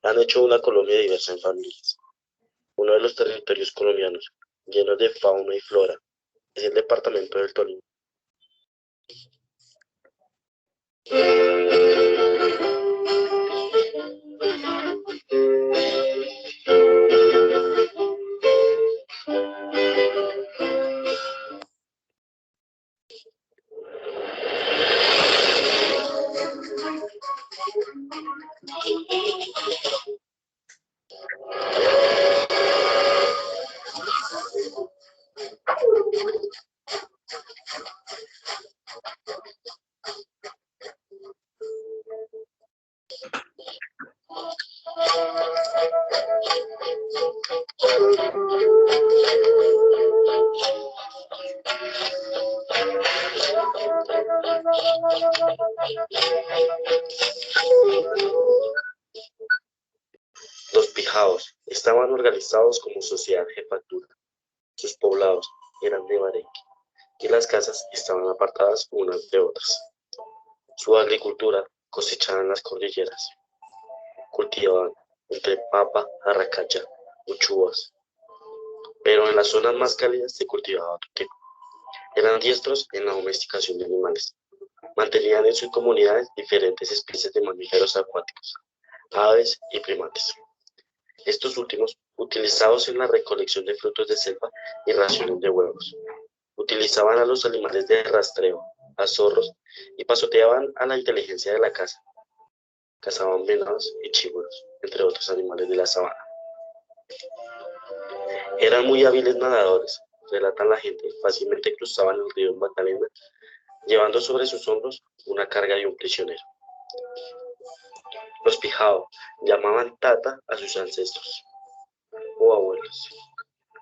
han hecho una Colombia diversa en familias. Uno de los territorios colombianos, llenos de fauna y flora, es el departamento del Tolima. Los pijaos estaban organizados como sociedad jefatura. Sus poblados eran de bareque y las casas estaban apartadas unas de otras. Su agricultura cosechaba en las cordilleras. Cultivaban entre papa, arracaya, uchuvas, pero en las zonas más cálidas se cultivaba otro tipo. Eran diestros en la domesticación de animales. Mantenían en sus comunidades diferentes especies de mamíferos acuáticos, aves y primates. Estos últimos, utilizados en la recolección de frutos de selva y raciones de huevos. Utilizaban a los animales de rastreo, a zorros, y pasoteaban a la inteligencia de la caza. Cazaban venados y chíboros, entre otros animales de la sabana. Eran muy hábiles nadadores, relatan la gente, fácilmente cruzaban el río Magdalena, llevando sobre sus hombros una carga de un prisionero. Los pijao llamaban tata a sus ancestros, o abuelos,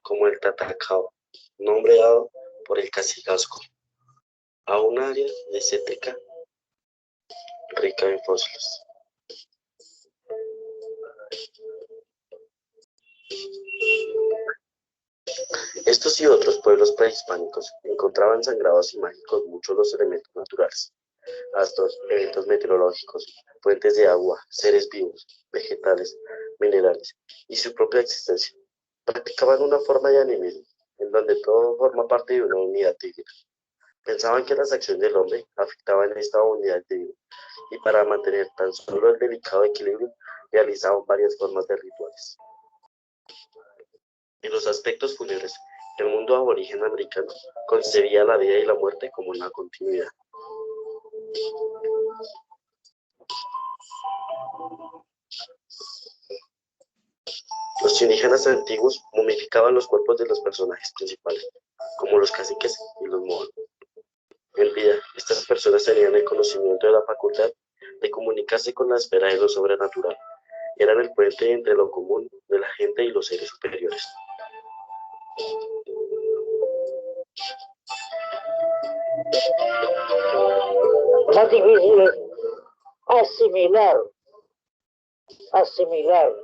como el tatacao, nombre dado por el cacicazgo, a un área desértica rica en fósiles. Estos y otros pueblos prehispánicos encontraban sagrados y mágicos muchos los elementos naturales, astros, eventos meteorológicos, fuentes de agua, seres vivos, vegetales, minerales y su propia existencia. Practicaban una forma de animismo, en donde todo forma parte de una unidad divina. Pensaban que las acciones del hombre afectaban esta unidad divina, y para mantener tan solo el delicado equilibrio, realizaban varias formas de rituales. En los aspectos fúnebres, el mundo aborigen americano concebía la vida y la muerte como una continuidad. Los indígenas antiguos momificaban los cuerpos de los personajes principales, como los caciques y los monos. En vida, estas personas tenían el conocimiento de la facultad de comunicarse con la esfera de lo sobrenatural. Eran el puente entre lo común de la gente y los seres superiores. Más difícil es asimilar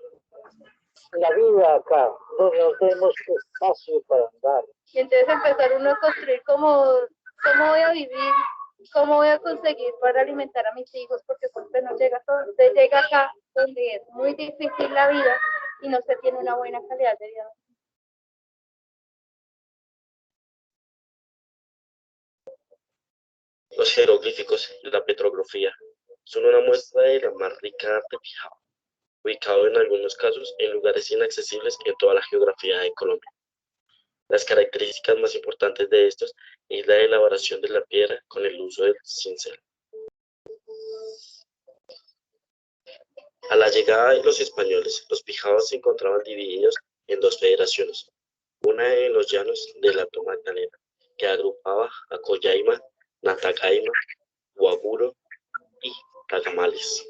la vida acá, donde no tenemos espacio para andar. Y entonces empezar uno a construir cómo voy a vivir, cómo voy a conseguir para alimentar a mis hijos, porque siempre no llega todo. Usted llega acá donde es muy difícil la vida y no se tiene una buena calidad de vida. Los jeroglíficos y la petrografía son una muestra de la más rica arte pijao, ubicado en algunos casos en lugares inaccesibles en toda la geografía de Colombia. Las características más importantes de estos es la elaboración de la piedra con el uso del cincel. A la llegada de los españoles, los pijaos se encontraban divididos en dos federaciones, una en los llanos del Alto Magdalena, que agrupaba a Collaima, Natagaima, Guaburo y Tagamales.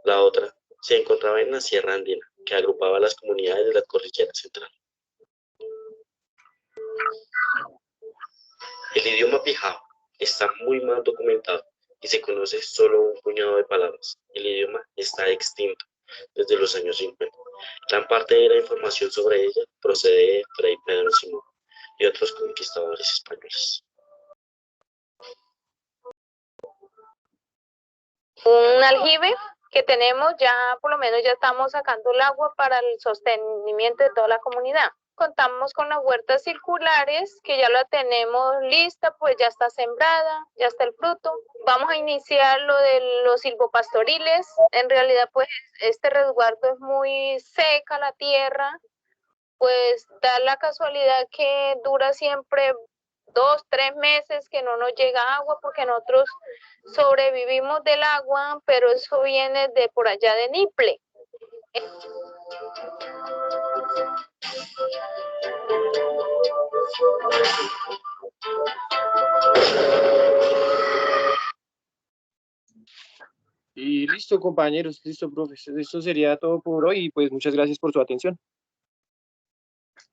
La otra se encontraba en la Sierra Andina, que agrupaba las comunidades de la cordillera central. El idioma pijao está muy mal documentado y se conoce solo un puñado de palabras. El idioma está extinto desde los años 50. Gran parte de la información sobre ella procede de Fray Pedro Simón y otros conquistadores españoles. un aljibe que tenemos, ya por lo menos ya estamos sacando el agua para el sostenimiento de toda la comunidad. Contamos con las huertas circulares, que ya la tenemos lista, pues ya está sembrada, ya está el fruto. Vamos a iniciar lo de los silvopastoriles. En realidad, pues este resguardo es muy seca la tierra, pues da la casualidad que dura siempre 2, 3 meses que no nos llega agua, porque nosotros sobrevivimos del agua, pero eso viene de por allá de Niple. Y listo, compañeros, listo, profes. Esto sería todo por hoy y pues muchas gracias por su atención.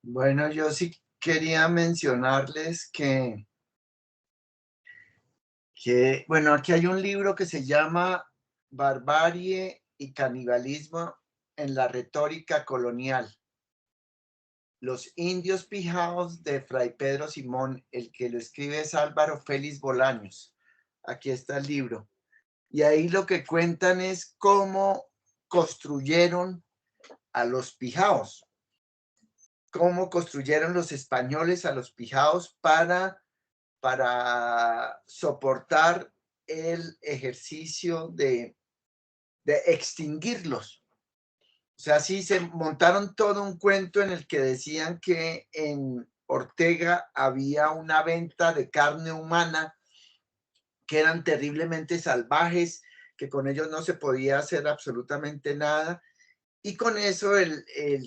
Bueno, yo sí quería mencionarles bueno, aquí hay un libro que se llama Barbarie y canibalismo en la retórica colonial. Los indios pijaos de Fray Pedro Simón, el que lo escribe es Álvaro Félix Bolaños. Aquí está el libro. Y ahí lo que cuentan es cómo construyeron a los pijaos, cómo construyeron los españoles a los pijaos para soportar el ejercicio de extinguirlos. O sea, sí se montaron todo un cuento en el que decían que en Ortega había una venta de carne humana, que eran terriblemente salvajes, que con ellos no se podía hacer absolutamente nada. Y con eso el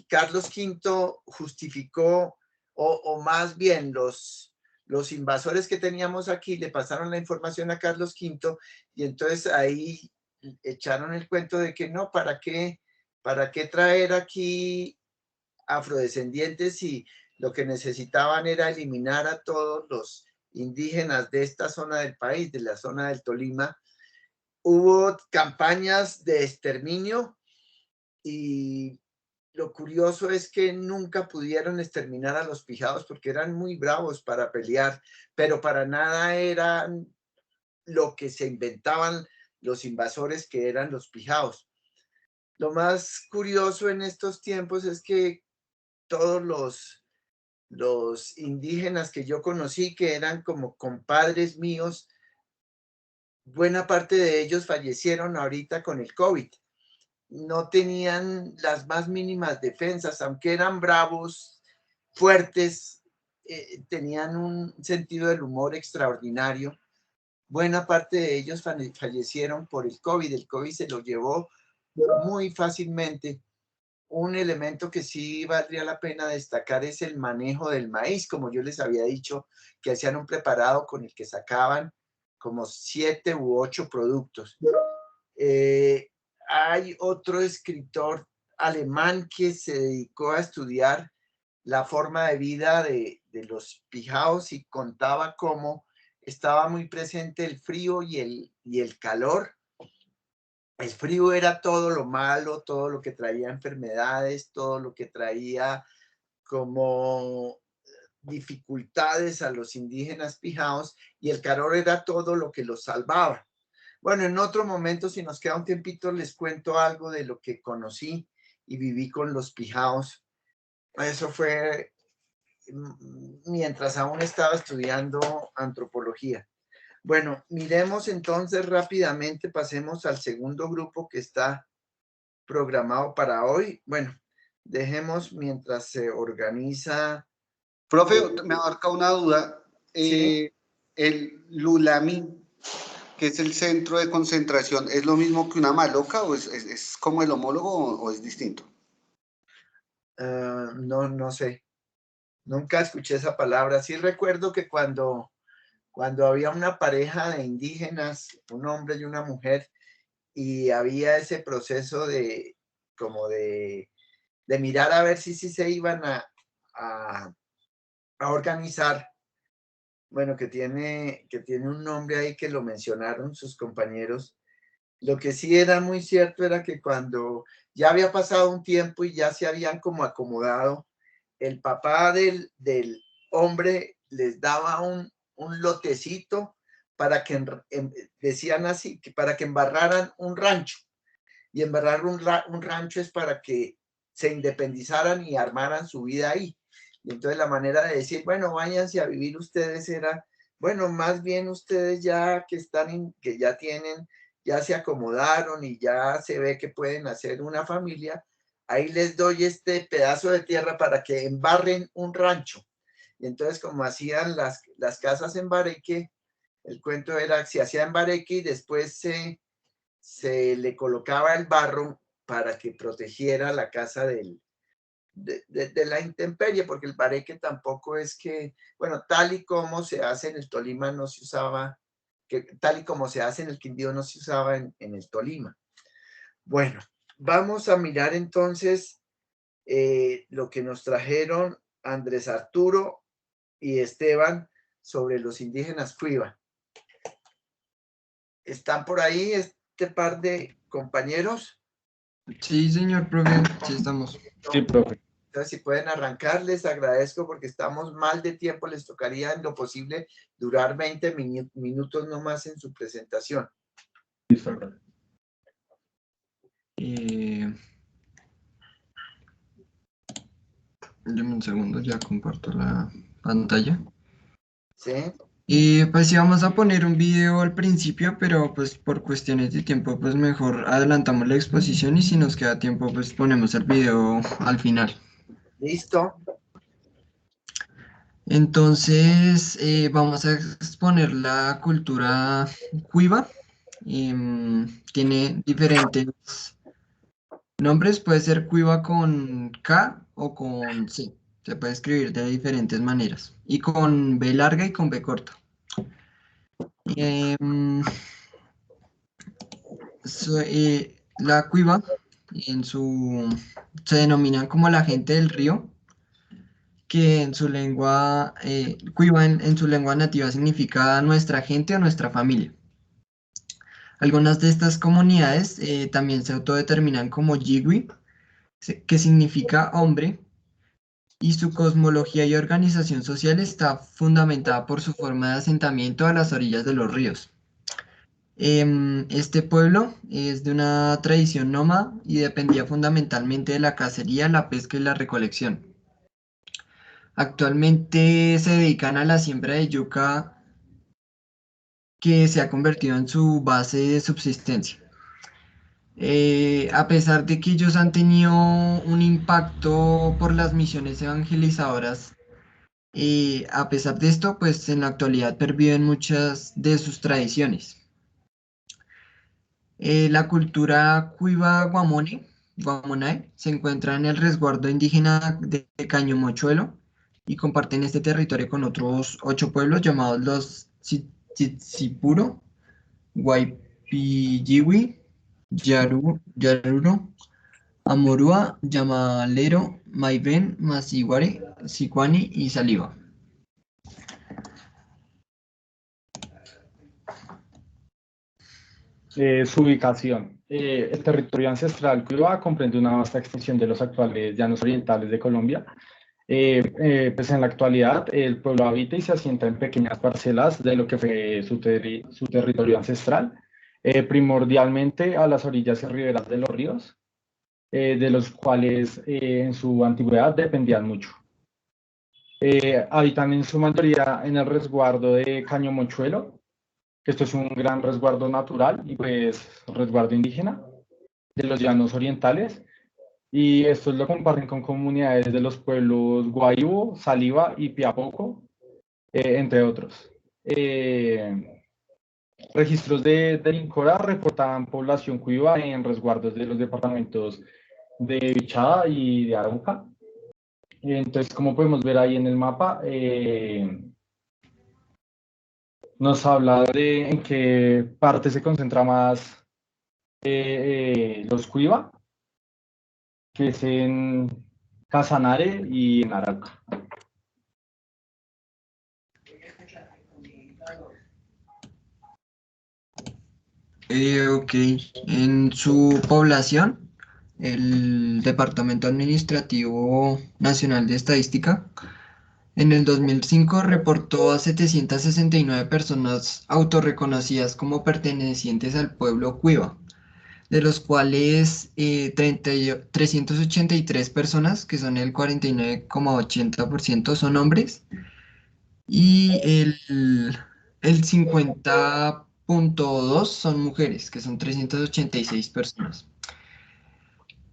Carlos V justificó, o más bien los invasores que teníamos aquí le pasaron la información a Carlos V, y entonces ahí echaron el cuento de que no, ¿para qué traer aquí afrodescendientes si lo que necesitaban era eliminar a todos los indígenas de esta zona del país, de la zona del Tolima? Hubo campañas de exterminio y lo curioso es que nunca pudieron exterminar a los pijaos porque eran muy bravos para pelear, pero para nada eran lo que se inventaban los invasores, que eran los pijaos. Lo más curioso en estos tiempos es que todos los indígenas que yo conocí, que eran como compadres míos, buena parte de ellos fallecieron ahorita con el COVID. No tenían las más mínimas defensas, aunque eran bravos, fuertes, tenían un sentido del humor extraordinario. Buena parte de ellos fallecieron por el COVID. El COVID se lo llevó muy fácilmente. Un elemento que sí valdría la pena destacar es el manejo del maíz. Como yo les había dicho, que hacían un preparado con el que sacaban como 7 u 8 productos. Hay otro escritor alemán que se dedicó a estudiar la forma de vida de los pijaos y contaba cómo estaba muy presente el frío y el calor. El frío era todo lo malo, todo lo que traía enfermedades, todo lo que traía como dificultades a los indígenas pijaos, y el calor era todo lo que los salvaba. Bueno, en otro momento, si nos queda un tiempito, les cuento algo de lo que conocí y viví con los pijaos. Eso fue mientras aún estaba estudiando antropología. Bueno, miremos entonces rápidamente, pasemos al segundo grupo que está programado para hoy. Bueno, dejemos mientras se organiza. Profe, me abarca una duda. ¿Sí? El Lulamí, que es el centro de concentración, ¿es lo mismo que una maloca o es como el homólogo o es distinto? No sé. Nunca escuché esa palabra. Sí recuerdo que cuando había una pareja de indígenas, un hombre y una mujer, y había ese proceso de mirar a ver si se iban a organizar. Bueno, que tiene un nombre ahí que lo mencionaron sus compañeros. Lo que sí era muy cierto era que cuando ya había pasado un tiempo y ya se habían como acomodado, el papá del hombre les daba un lotecito para que, decían así, que para que embarraran un rancho. Y embarrar un rancho es para que se independizaran y armaran su vida ahí. Y entonces la manera de decir, bueno, váyanse a vivir ustedes era, bueno, más bien ustedes ya que están, que ya tienen, ya se acomodaron y ya se ve que pueden hacer una familia, ahí les doy este pedazo de tierra para que embarren un rancho. Y entonces como hacían las casas en Bareque, el cuento era, se hacía en Bareque y después se le colocaba el barro para que protegiera la casa de la intemperie, porque el bareque tampoco es que, bueno, tal y como se hace en el Tolima no se usaba, que tal y como se hace en el Quindío no se usaba en el Tolima. Bueno, vamos a mirar entonces lo que nos trajeron Andrés Arturo y Esteban sobre los indígenas Cuiva. ¿Están por ahí este par de compañeros? Sí, señor profe, sí estamos. Sí, profe. Entonces, si pueden arrancar, les agradezco porque estamos mal de tiempo. Les tocaría en lo posible durar 20 minutos no más en su presentación. Listo, profe. Deme un segundo, ya comparto la pantalla. Sí. Y pues sí vamos a poner un video al principio, pero pues por cuestiones de tiempo pues mejor adelantamos la exposición y si nos queda tiempo pues ponemos el video al final. Listo. Entonces vamos a exponer la cultura cuiva. Tiene diferentes nombres, puede ser cuiva con K o con C. Se puede escribir de diferentes maneras. Y con B larga y con B corta. La cuiva se denomina como la gente del río, que en su lengua, cuiva en su lengua nativa significa nuestra gente o nuestra familia. Algunas de estas comunidades también se autodeterminan como Yigui, que significa hombre, y su cosmología y organización social está fundamentada por su forma de asentamiento a las orillas de los ríos. Este pueblo es de una tradición nómada y dependía fundamentalmente de la cacería, la pesca y la recolección. Actualmente se dedican a la siembra de yuca, que se ha convertido en su base de subsistencia. A pesar de que ellos han tenido un impacto por las misiones evangelizadoras, a pesar de esto, pues en la actualidad perviven muchas de sus tradiciones. La cultura Cuiva Guamonae se encuentra en el resguardo indígena de Caño Mochuelo y comparten este territorio con otros 8 pueblos llamados los Tsitsipuro, Guaypilliwi, Yaruro, Amorúa, Yamalero, Maivén, Masiguare, Sicuani y Saliva. Su ubicación. El territorio ancestral Cuiva comprende una vasta extensión de los actuales llanos orientales de Colombia. Pues en la actualidad el pueblo habita y se asienta en pequeñas parcelas de lo que fue su territorio ancestral, primordialmente a las orillas y riberas de los ríos, de los cuales en su antigüedad dependían mucho. Habitan en su mayoría en el resguardo de Caño Mochuelo. Esto es un gran resguardo natural y pues resguardo indígena de los llanos orientales, y estos lo comparten con comunidades de los pueblos Guayú, Saliva y Piapoco, entre otros. Registros de INCORA reportan población cuiva en resguardos de los departamentos de Vichada y de Arauca. Entonces, como podemos ver ahí en el mapa, nos habla de en qué parte se concentra más los cuiva, que es en Casanare y en Arauca. Ok, en su población, el Departamento Administrativo Nacional de Estadística En el 2005 reportó a 769 personas autorreconocidas como pertenecientes al pueblo Cuiva, de los cuales 383 personas, que son el 49,80%, son hombres, y el 50,2 son mujeres, que son 386 personas.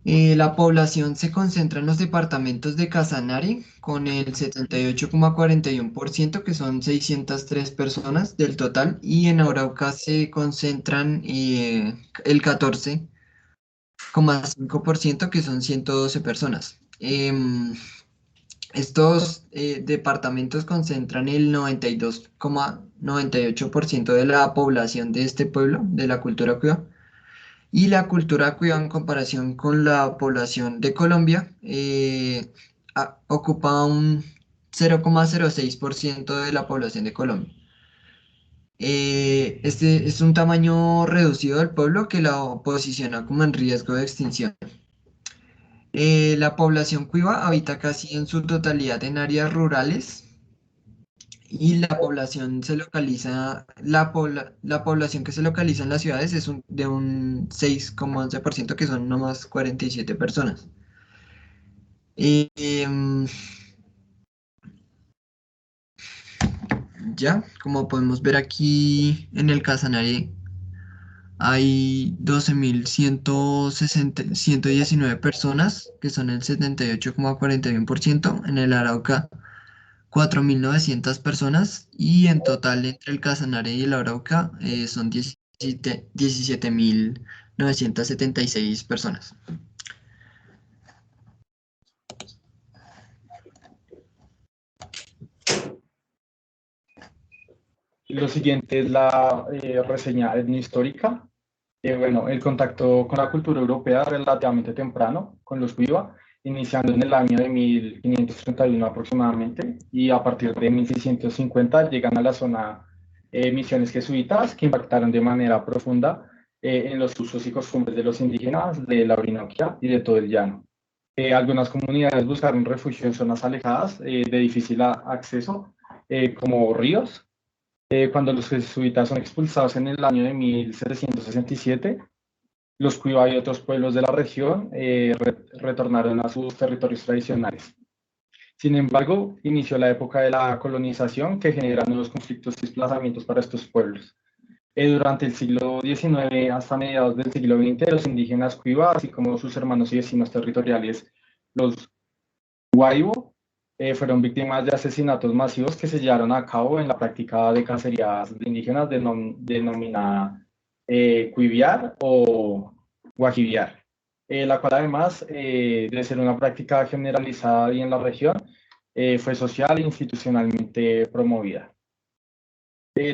La población se concentra en los departamentos de Casanare, con el 78,41%, que son 603 personas del total, y en Arauca se concentran el 14,5%, que son 112 personas. Estos departamentos concentran el 92,98% de la población de este pueblo, de la cultura cuiva. Y la cultura cuiva en comparación con la población de Colombia ocupa un 0,06% de la población de Colombia. Este es un tamaño reducido del pueblo que la posiciona como en riesgo de extinción. La población cuiva habita casi en su totalidad en áreas rurales y la población se localiza, la población que se localiza en las ciudades es de un 6,11%, que son nomás 47 personas. Ya, como podemos ver aquí en el Casanare, hay 12.119 personas, que son el 78,41%. En el Arauca, 4.900 personas, y en total entre el Casanare y el Arauca son 17.976 personas. Lo siguiente es la reseña etnohistórica. Bueno, el contacto con la cultura europea es relativamente temprano, con los Cuiva, iniciando en el año de 1531 aproximadamente, y a partir de 1650 llegan a la zona misiones jesuitas que impactaron de manera profunda en los usos y costumbres de los indígenas de la Orinoquia y de todo el llano. Algunas comunidades buscaron refugio en zonas alejadas de difícil acceso, como ríos. Cuando los jesuitas son expulsados en el año de 1767, los Cuiva y otros pueblos de la región retornaron a sus territorios tradicionales. Sin embargo, inició la época de la colonización, que genera nuevos conflictos y desplazamientos para estos pueblos. Durante el siglo XIX hasta mediados del siglo XX, los indígenas Cuiva, así como sus hermanos y vecinos territoriales, los Waibo, fueron víctimas de asesinatos masivos que se llevaron a cabo en la práctica de cacerías indígenas denominada cuiviar o guajiviar, la cual además de ser una práctica generalizada y en la región, fue social e institucionalmente promovida.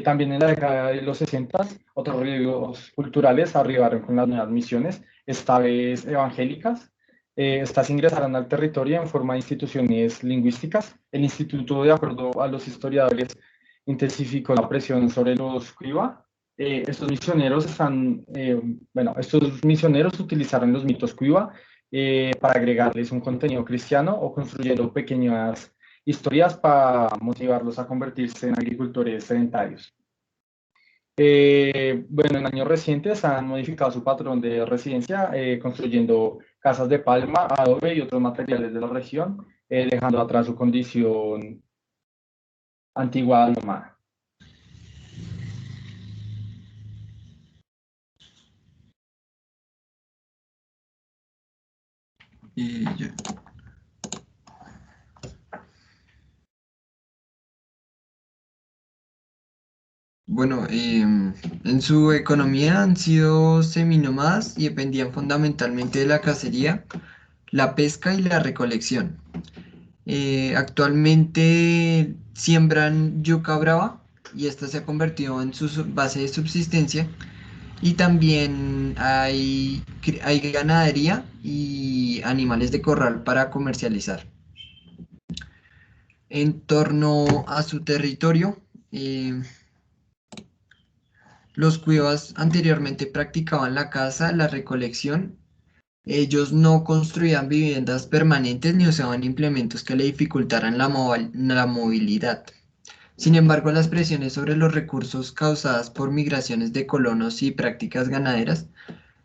También en la década de los 60, otros riesgos culturales arribaron con las nuevas misiones, esta vez evangélicas. Estas ingresaron al territorio en forma de instituciones lingüísticas. El instituto, de acuerdo a los historiadores, intensificó la presión sobre los Cuiva. Estos misioneros utilizaron los mitos Cuiva para agregarles un contenido cristiano o construyeron pequeñas historias para motivarlos a convertirse en agricultores sedentarios. En años recientes han modificado su patrón de residencia, construyendo casas de palma, adobe y otros materiales de la región, dejando atrás su condición antigua nómada. Bueno, en su economía han sido seminómadas y dependían fundamentalmente de la cacería, la pesca y la recolección. Actualmente siembran yuca brava y esta se ha convertido en su base de subsistencia, y también hay ganadería y animales de corral para comercializar. En torno a su territorio, los Cuivas anteriormente practicaban la caza, la recolección Ellos no construían viviendas permanentes ni usaban implementos que le dificultaran la movilidad. Sin embargo, las presiones sobre los recursos causadas por migraciones de colonos y prácticas ganaderas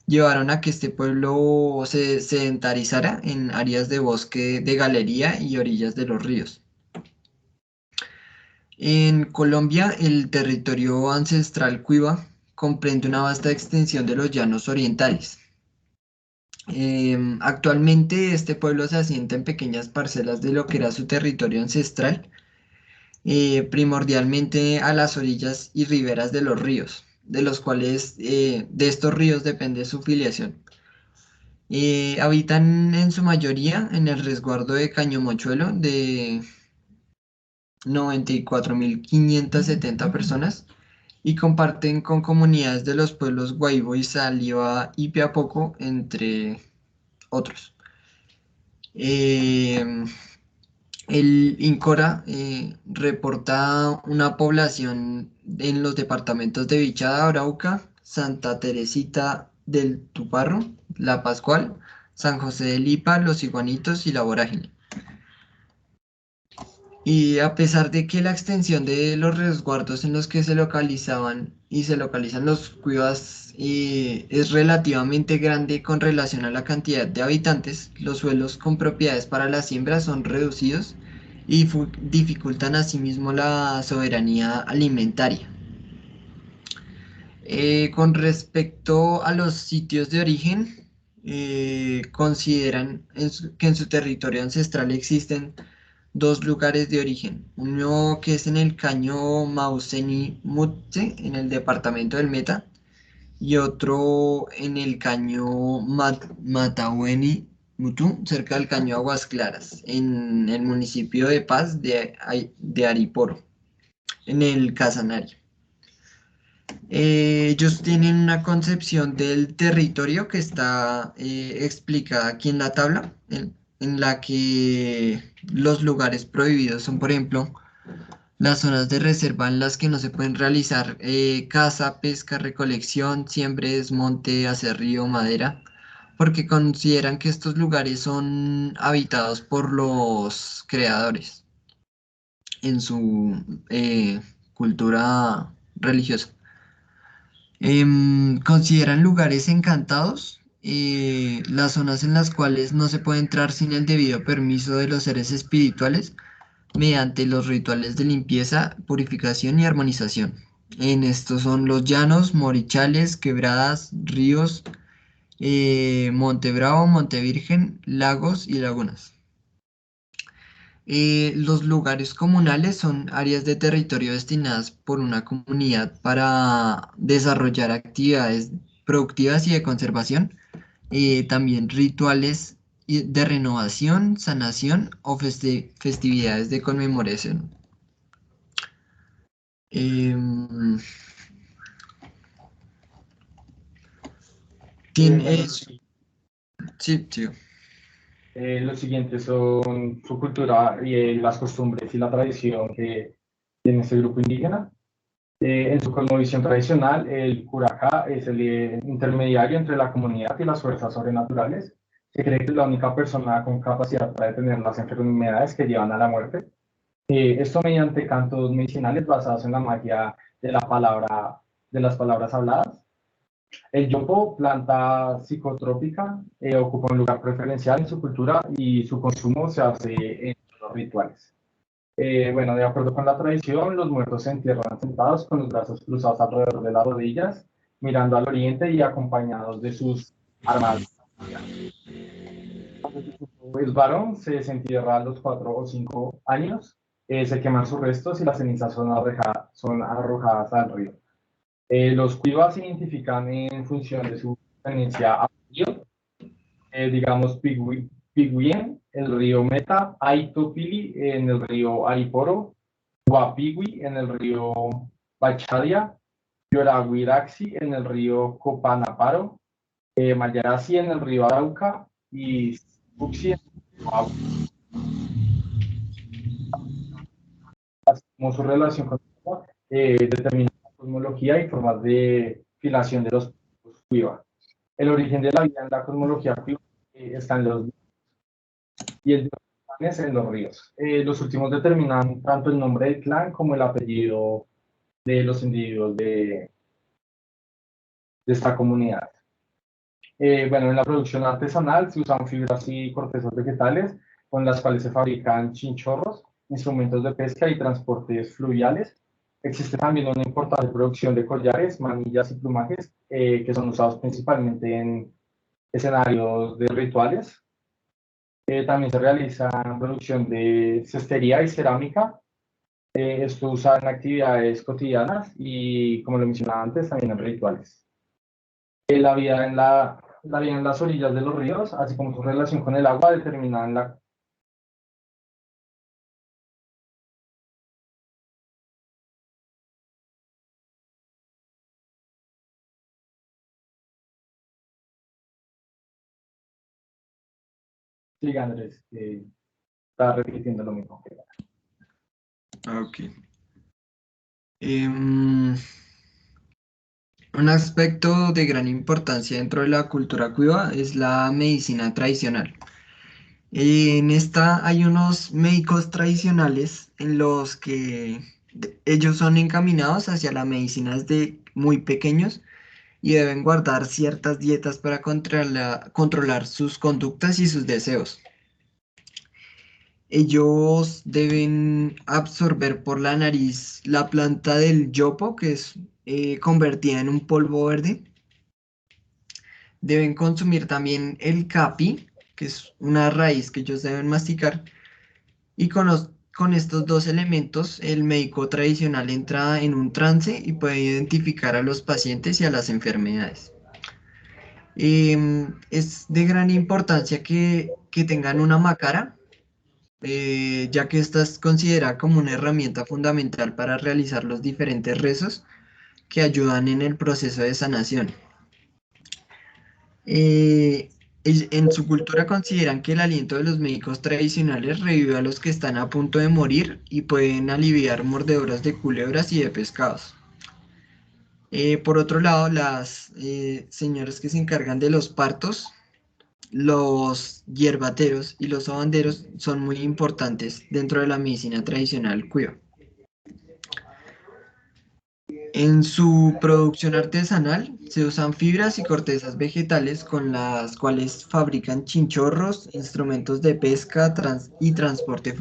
llevaron a que este pueblo se sedentarizara en áreas de bosque de galería y orillas de los ríos. En Colombia, el territorio ancestral Cuiva comprende una vasta extensión de los llanos orientales. Actualmente este pueblo se asienta en pequeñas parcelas de lo que era su territorio ancestral, primordialmente a las orillas y riberas de los ríos, de los cuales de estos ríos depende su filiación. Habitan en su mayoría en el resguardo de Cañomochuelo de 94.570 personas y comparten con comunidades de los pueblos Guaíbo, Saliva y Piapoco, entre otros. El INCORA reporta una población en los departamentos de Vichada, Arauca, Santa Teresita del Tuparro, La Pascual, San José de Lipa, Los Iguanitos y La Vorágine. Y a pesar de que la extensión de los resguardos en los que se localizaban y se localizan los cuivas es relativamente grande con relación a la cantidad de habitantes, los suelos con propiedades para la siembra son reducidos y dificultan asimismo la soberanía alimentaria. Con respecto a los sitios de origen, consideran que en su territorio ancestral existen dos lugares de origen, uno que es en el caño Mauseni Mutse, en el departamento del Meta, y otro en el caño Matahueni Mutu, cerca del caño Aguas Claras, en el municipio de Paz de Ariporo, en el Casanare. Ellos tienen una concepción del territorio que está explicada aquí en la tabla, en la que los lugares prohibidos son, por ejemplo, las zonas de reserva en las que no se pueden realizar caza, pesca, recolección, siembra, desmonte, aserrío, madera, porque consideran que estos lugares son habitados por los creadores en su cultura religiosa. Consideran lugares encantados, las zonas en las cuales no se puede entrar sin el debido permiso de los seres espirituales mediante los rituales de limpieza, purificación y armonización. En estos son los llanos, morichales, quebradas, ríos, Monte Bravo, Monte Virgen, lagos y lagunas. Los lugares comunales son áreas de territorio destinadas por una comunidad para desarrollar actividades productivas y de conservación, también rituales de renovación, sanación o festividades de conmemoración. Sí. Los siguientes son su cultura y las costumbres y la tradición que tiene este grupo indígena. En su cosmovisión tradicional, el curacá es el intermediario entre la comunidad y las fuerzas sobrenaturales. Se cree que es la única persona con capacidad para detener las enfermedades que llevan a la muerte. Esto mediante cantos medicinales basados en la magia de las palabras habladas. El yopo, planta psicotrópica, ocupa un lugar preferencial en su cultura y su consumo se hace en los rituales. Bueno, de acuerdo con la tradición, los muertos se entierran sentados con los brazos cruzados alrededor de las rodillas, mirando al oriente y acompañados de sus armas. Cuando el varón se desentierra a los 4 o 5 años, se queman sus restos y las cenizas son arrojadas al río. Los cuivas se identifican en función de su pertenencia al río, digamos Pigüien, el río Meta, Aitopili en el río Ariporo, Guapigui en el río Bachadia, Yoraguiraxi en el río Copanaparo, Mayarasi en el río Arauca y Uxi en el río Agua. Como su relación con el agua determina la cosmología y formas de filiación de los cuivas. El origen de la vida en la cosmología cuiva están los y el de los clanes en los ríos. Los últimos determinan tanto el nombre del clan como el apellido de los individuos de esta comunidad. Bueno, en la producción artesanal se usan fibras y cortezas vegetales con las cuales se fabrican chinchorros, instrumentos de pesca y transportes fluviales. Existe también una importante producción de collares, manillas y plumajes que son usados principalmente en escenarios de rituales. También se realiza producción de cestería y cerámica. Esto usa en actividades cotidianas y, como lo mencionaba antes, también en rituales. La vida en las orillas de los ríos, así como su relación con el agua, determinan la... Sí, Andrés, está repitiendo lo mismo. Ok. Un aspecto de gran importancia dentro de la cultura cuiva es la medicina tradicional. En esta hay unos médicos tradicionales en los que ellos son encaminados hacia la medicina desde muy pequeños y deben guardar ciertas dietas para controlar sus conductas y sus deseos. Ellos deben absorber por la nariz la planta del yopo, que es convertida en un polvo verde. Deben consumir también el capi, que es una raíz que ellos deben masticar. Y con estos dos elementos, el médico tradicional entra en un trance y puede identificar a los pacientes y a las enfermedades. Es de gran importancia que tengan una macara, ya que esta es considerada como una herramienta fundamental para realizar los diferentes rezos que ayudan en el proceso de sanación. En su cultura consideran que el aliento de los médicos tradicionales revive a los que están a punto de morir y pueden aliviar mordeduras de culebras y de pescados. Por otro lado, las señoras que se encargan de los partos, los hierbateros y los sabanderos son muy importantes dentro de la medicina tradicional cuiva. En su producción artesanal se usan fibras y cortezas vegetales con las cuales fabrican chinchorros, instrumentos de pesca y transporte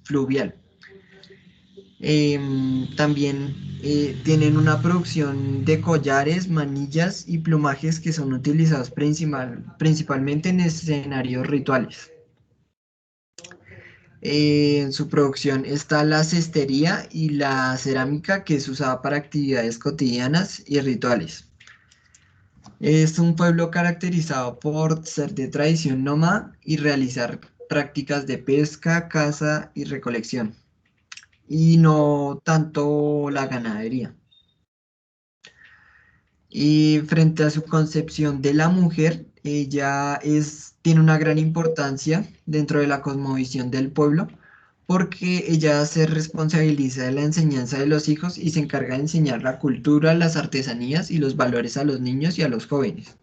fluvial. También tienen una producción de collares, manillas y plumajes que son utilizados principalmente en escenarios rituales. En su producción está la cestería y la cerámica, que es usada para actividades cotidianas y rituales. Es un pueblo caracterizado por ser de tradición nómada y realizar prácticas de pesca, caza y recolección, y no tanto la ganadería. Y frente a su concepción de la mujer, ella tiene una gran importancia dentro de la cosmovisión del pueblo, porque ella se responsabiliza de la enseñanza de los hijos y se encarga de enseñar la cultura, las artesanías y los valores a los niños y a los jóvenes.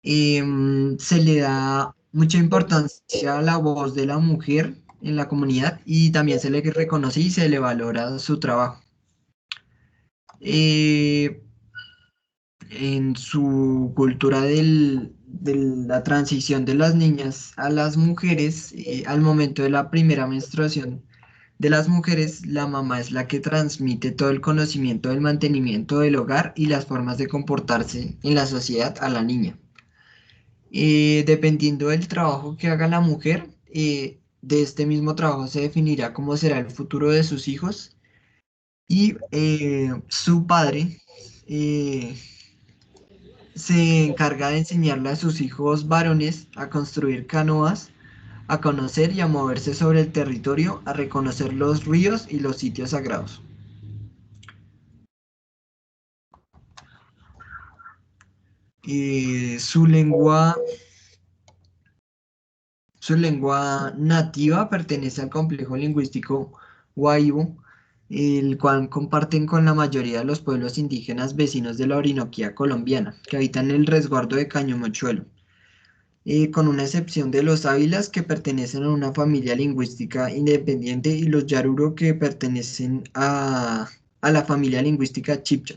Se le da mucha importancia a la voz de la mujer en la comunidad y también se le reconoce y se le valora su trabajo. En su cultura de la transición de las niñas a las mujeres, al momento de la primera menstruación de las mujeres, la mamá es la que transmite todo el conocimiento del mantenimiento del hogar y las formas de comportarse en la sociedad a la niña. Dependiendo del trabajo que haga la mujer, de este mismo trabajo se definirá cómo será el futuro de sus hijos, y su padre se encarga de enseñarle a sus hijos varones a construir canoas, a conocer y a moverse sobre el territorio, a reconocer los ríos y los sitios sagrados. Su lengua nativa pertenece al complejo lingüístico Waibo, el cual comparten con la mayoría de los pueblos indígenas vecinos de la Orinoquía colombiana, que habitan en el resguardo de Caño Mochuelo. con una excepción de los ávilas que pertenecen a una familia lingüística independiente y los yaruro que pertenecen a la familia lingüística chibcha.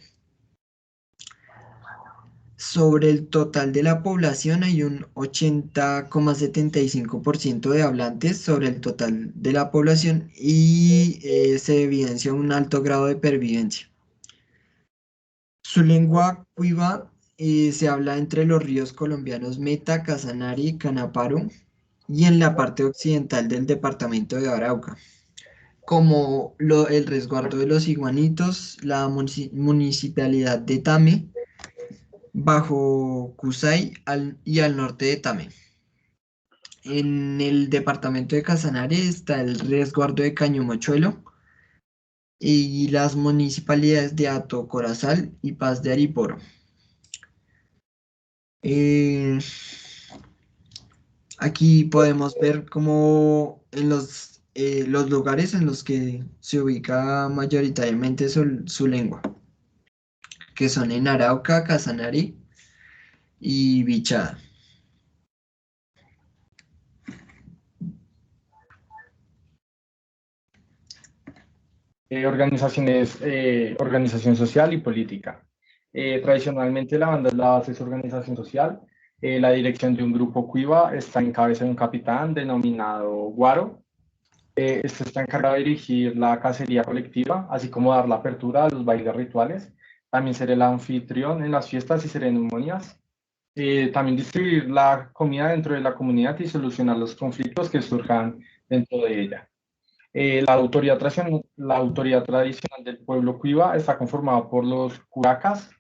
Sobre el total de la población hay un 80,75% de hablantes sobre el total de la población y se evidencia un alto grado de pervivencia. Su lengua cuiva se habla entre los ríos colombianos Meta, Casanare y Canaparo y en la parte occidental del departamento de Arauca, como el resguardo de los Iguanitos, la municipalidad de Tame, bajo Cusay y al norte de Tame. En el departamento de Casanare está el resguardo de Cañomochuelo y las municipalidades de Hato Corazal y Paz de Ariporo. Aquí podemos ver cómo en los lugares en los que se ubica mayoritariamente su lengua, que son en Arauca, Casanare y Bichada. Organización social y política. Tradicionalmente la banda es la base de su organización social. La dirección de un grupo cuiva está en cabeza de un capitán denominado Guaro. Este está encargado de dirigir la cacería colectiva, así como dar la apertura a los bailes rituales. También ser el anfitrión en las fiestas y ceremonias. También distribuir la comida dentro de la comunidad y solucionar los conflictos que surjan dentro de ella. La autoridad tradicional del pueblo cuiva está conformada por los curacas,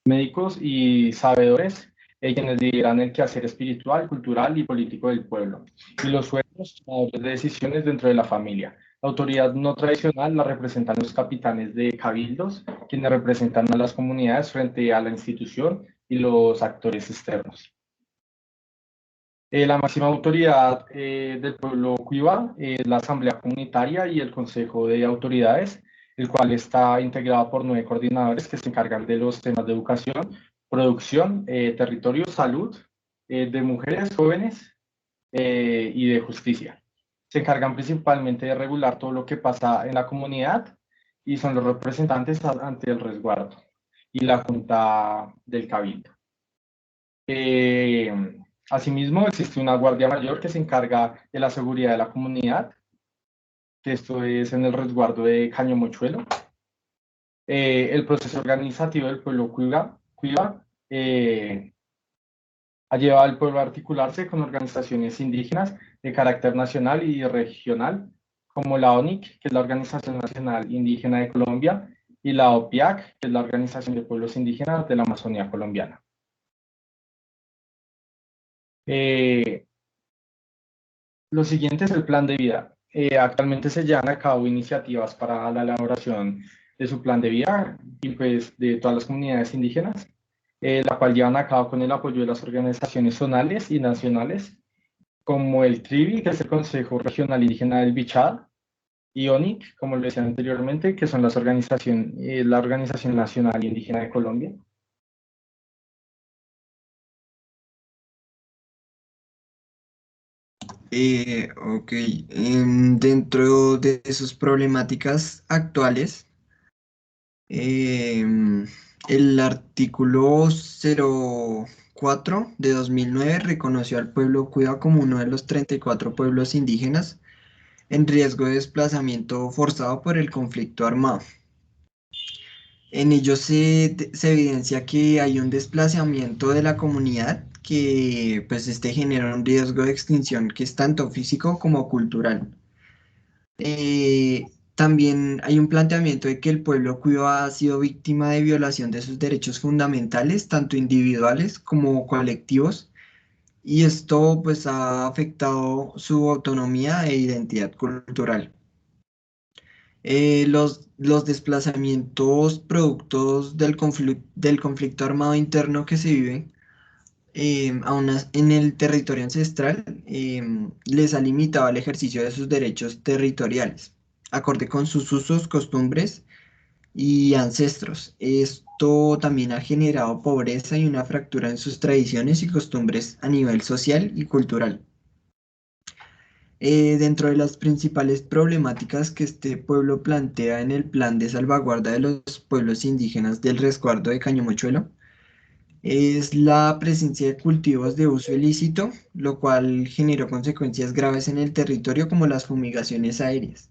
médicos y sabedores, quienes lideran el quehacer espiritual, cultural y político del pueblo, y los suegros tomadores de decisiones dentro de la familia. La autoridad no tradicional la representan los capitanes de cabildos, quienes representan a las comunidades frente a la institución y los actores externos. La máxima autoridad del pueblo cuiva es la Asamblea Comunitaria y el Consejo de Autoridades, el cual está integrado por 9 coordinadores que se encargan de los temas de educación, producción, territorio, salud, de mujeres, jóvenes y de justicia. Se encargan principalmente de regular todo lo que pasa en la comunidad y son los representantes ante el resguardo y la Junta del Cabildo. Asimismo, existe una guardia mayor que se encarga de la seguridad de la comunidad, que esto es en el resguardo de Cañomochuelo. El proceso organizativo del pueblo cuiva ha llevado al pueblo a articularse con organizaciones indígenas de carácter nacional y regional, como la ONIC, que es la Organización Nacional Indígena de Colombia, y la OPIAC, que es la Organización de Pueblos Indígenas de la Amazonía Colombiana. Lo siguiente es el plan de vida. Actualmente se llevan a cabo iniciativas para la elaboración de su plan de vida y pues de todas las comunidades indígenas, la cual llevan a cabo con el apoyo de las organizaciones zonales y nacionales, como el CRIBI, que es el Consejo Regional Indígena del Bichada, y ONIC, como lo decía anteriormente, que son la Organización Nacional Indígena de Colombia. Ok, dentro de sus problemáticas actuales, el artículo 04 de 2009 reconoció al pueblo cuiva como uno de los 34 pueblos indígenas en riesgo de desplazamiento forzado por el conflicto armado. En ello se evidencia que hay un desplazamiento de la comunidad que pues genera un riesgo de extinción que es tanto físico como cultural. También hay un planteamiento de que el pueblo cuiva ha sido víctima de violación de sus derechos fundamentales, tanto individuales como colectivos, y esto pues ha afectado su autonomía e identidad cultural. Los desplazamientos productos del conflicto armado interno que se vive en el territorio ancestral les ha limitado el ejercicio de sus derechos territoriales, acorde con sus usos, costumbres y ancestros. Esto también ha generado pobreza y una fractura en sus tradiciones y costumbres a nivel social y cultural. Dentro de las principales problemáticas que este pueblo plantea en el plan de salvaguarda de los pueblos indígenas del resguardo de Cañomochuelo, es la presencia de cultivos de uso ilícito, lo cual generó consecuencias graves en el territorio como las fumigaciones aéreas.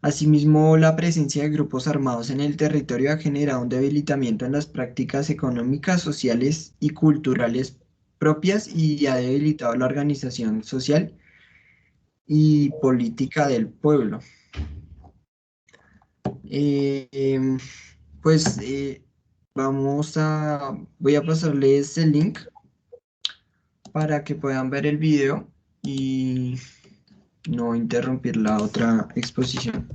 Asimismo, la presencia de grupos armados en el territorio ha generado un debilitamiento en las prácticas económicas, sociales y culturales propias y ha debilitado la organización social y política del pueblo. Eh, em, pues voy a pasarles el link para que puedan ver el video y no interrumpir la otra exposición.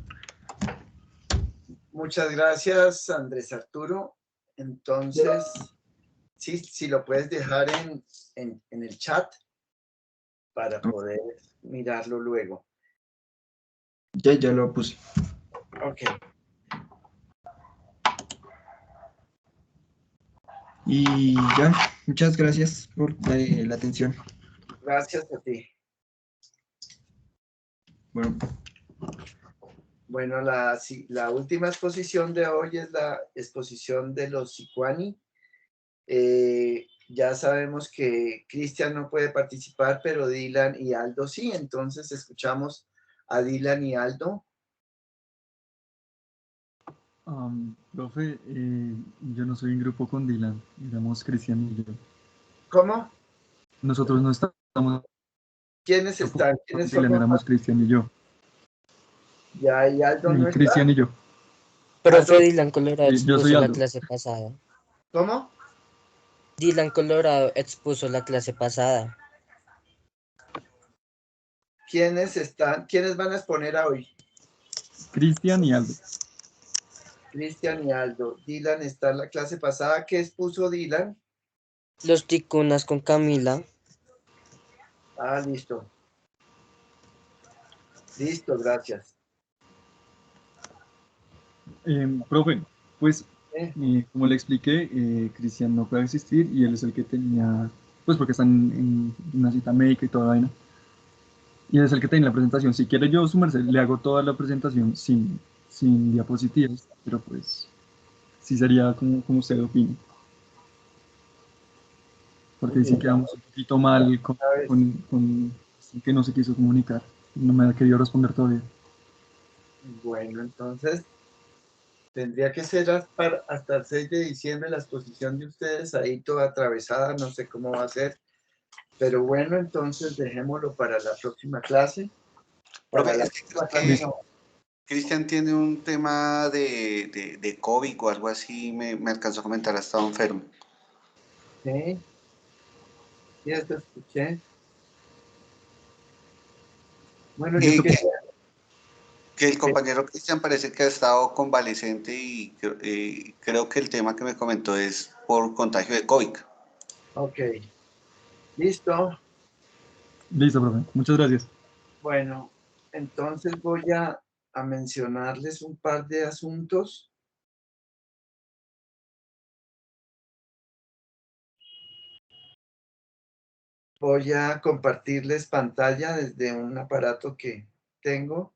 Muchas gracias, Andrés Arturo. Entonces, sí, si lo puedes dejar en el chat para poder mirarlo luego. Ya lo puse. Ok. Y ya, muchas gracias por la atención. Gracias a ti. Bueno. Bueno, la última exposición de hoy es la exposición de los Sicuani. Ya sabemos que Cristian no puede participar, pero Dylan y Aldo sí. Entonces escuchamos a Dylan y Aldo. Profe, yo no soy en grupo con Dylan, éramos Cristian y yo. ¿Cómo? Nosotros no estamos. ¿Quiénes están? ¿Quiénes Dylan, forman éramos parte? Cristian y yo. Ya, y Aldo no está. Cristian y yo. Profe, Dylan Colorado Yo soy expuso la Aldo. clase pasada. ¿Cómo? Dylan Colorado expuso la clase pasada. ¿Quiénes están? ¿Quiénes van a exponer hoy? Cristian y Aldo. Cristian y Aldo. Dylan está en la clase pasada. ¿Qué expuso Dylan? Los ticunas con Camila. Ah, listo. Listo, gracias. Profe, pues como le expliqué, Cristian no puede asistir y él es el que tenía, pues porque están en una cita médica y toda la vaina. Y él es el que tenía la presentación. Si quiere yo, su merced, le hago toda la presentación sin diapositivas, pero pues sí sería como usted opine. Porque sí quedamos un poquito mal con que no se quiso comunicar. No me ha querido responder todavía. Bueno, entonces tendría que ser hasta el 6 de diciembre la exposición de ustedes, ahí toda atravesada, no sé cómo va a ser. Pero bueno, entonces dejémoslo para la próxima clase. Para Profe, la es que próxima clase no. Cristian tiene un tema de COVID o algo así, me alcanzó a comentar, ha estado enfermo. Sí, sí, eso escuché. Bueno, Y yo quería... que el compañero Cristian parece que ha estado convaleciente y creo que el tema que me comentó es por contagio de COVID. Ok, listo. Listo, profe. Muchas gracias. Bueno, entonces voy a mencionarles un par de asuntos. Voy a compartirles pantalla desde un aparato que tengo.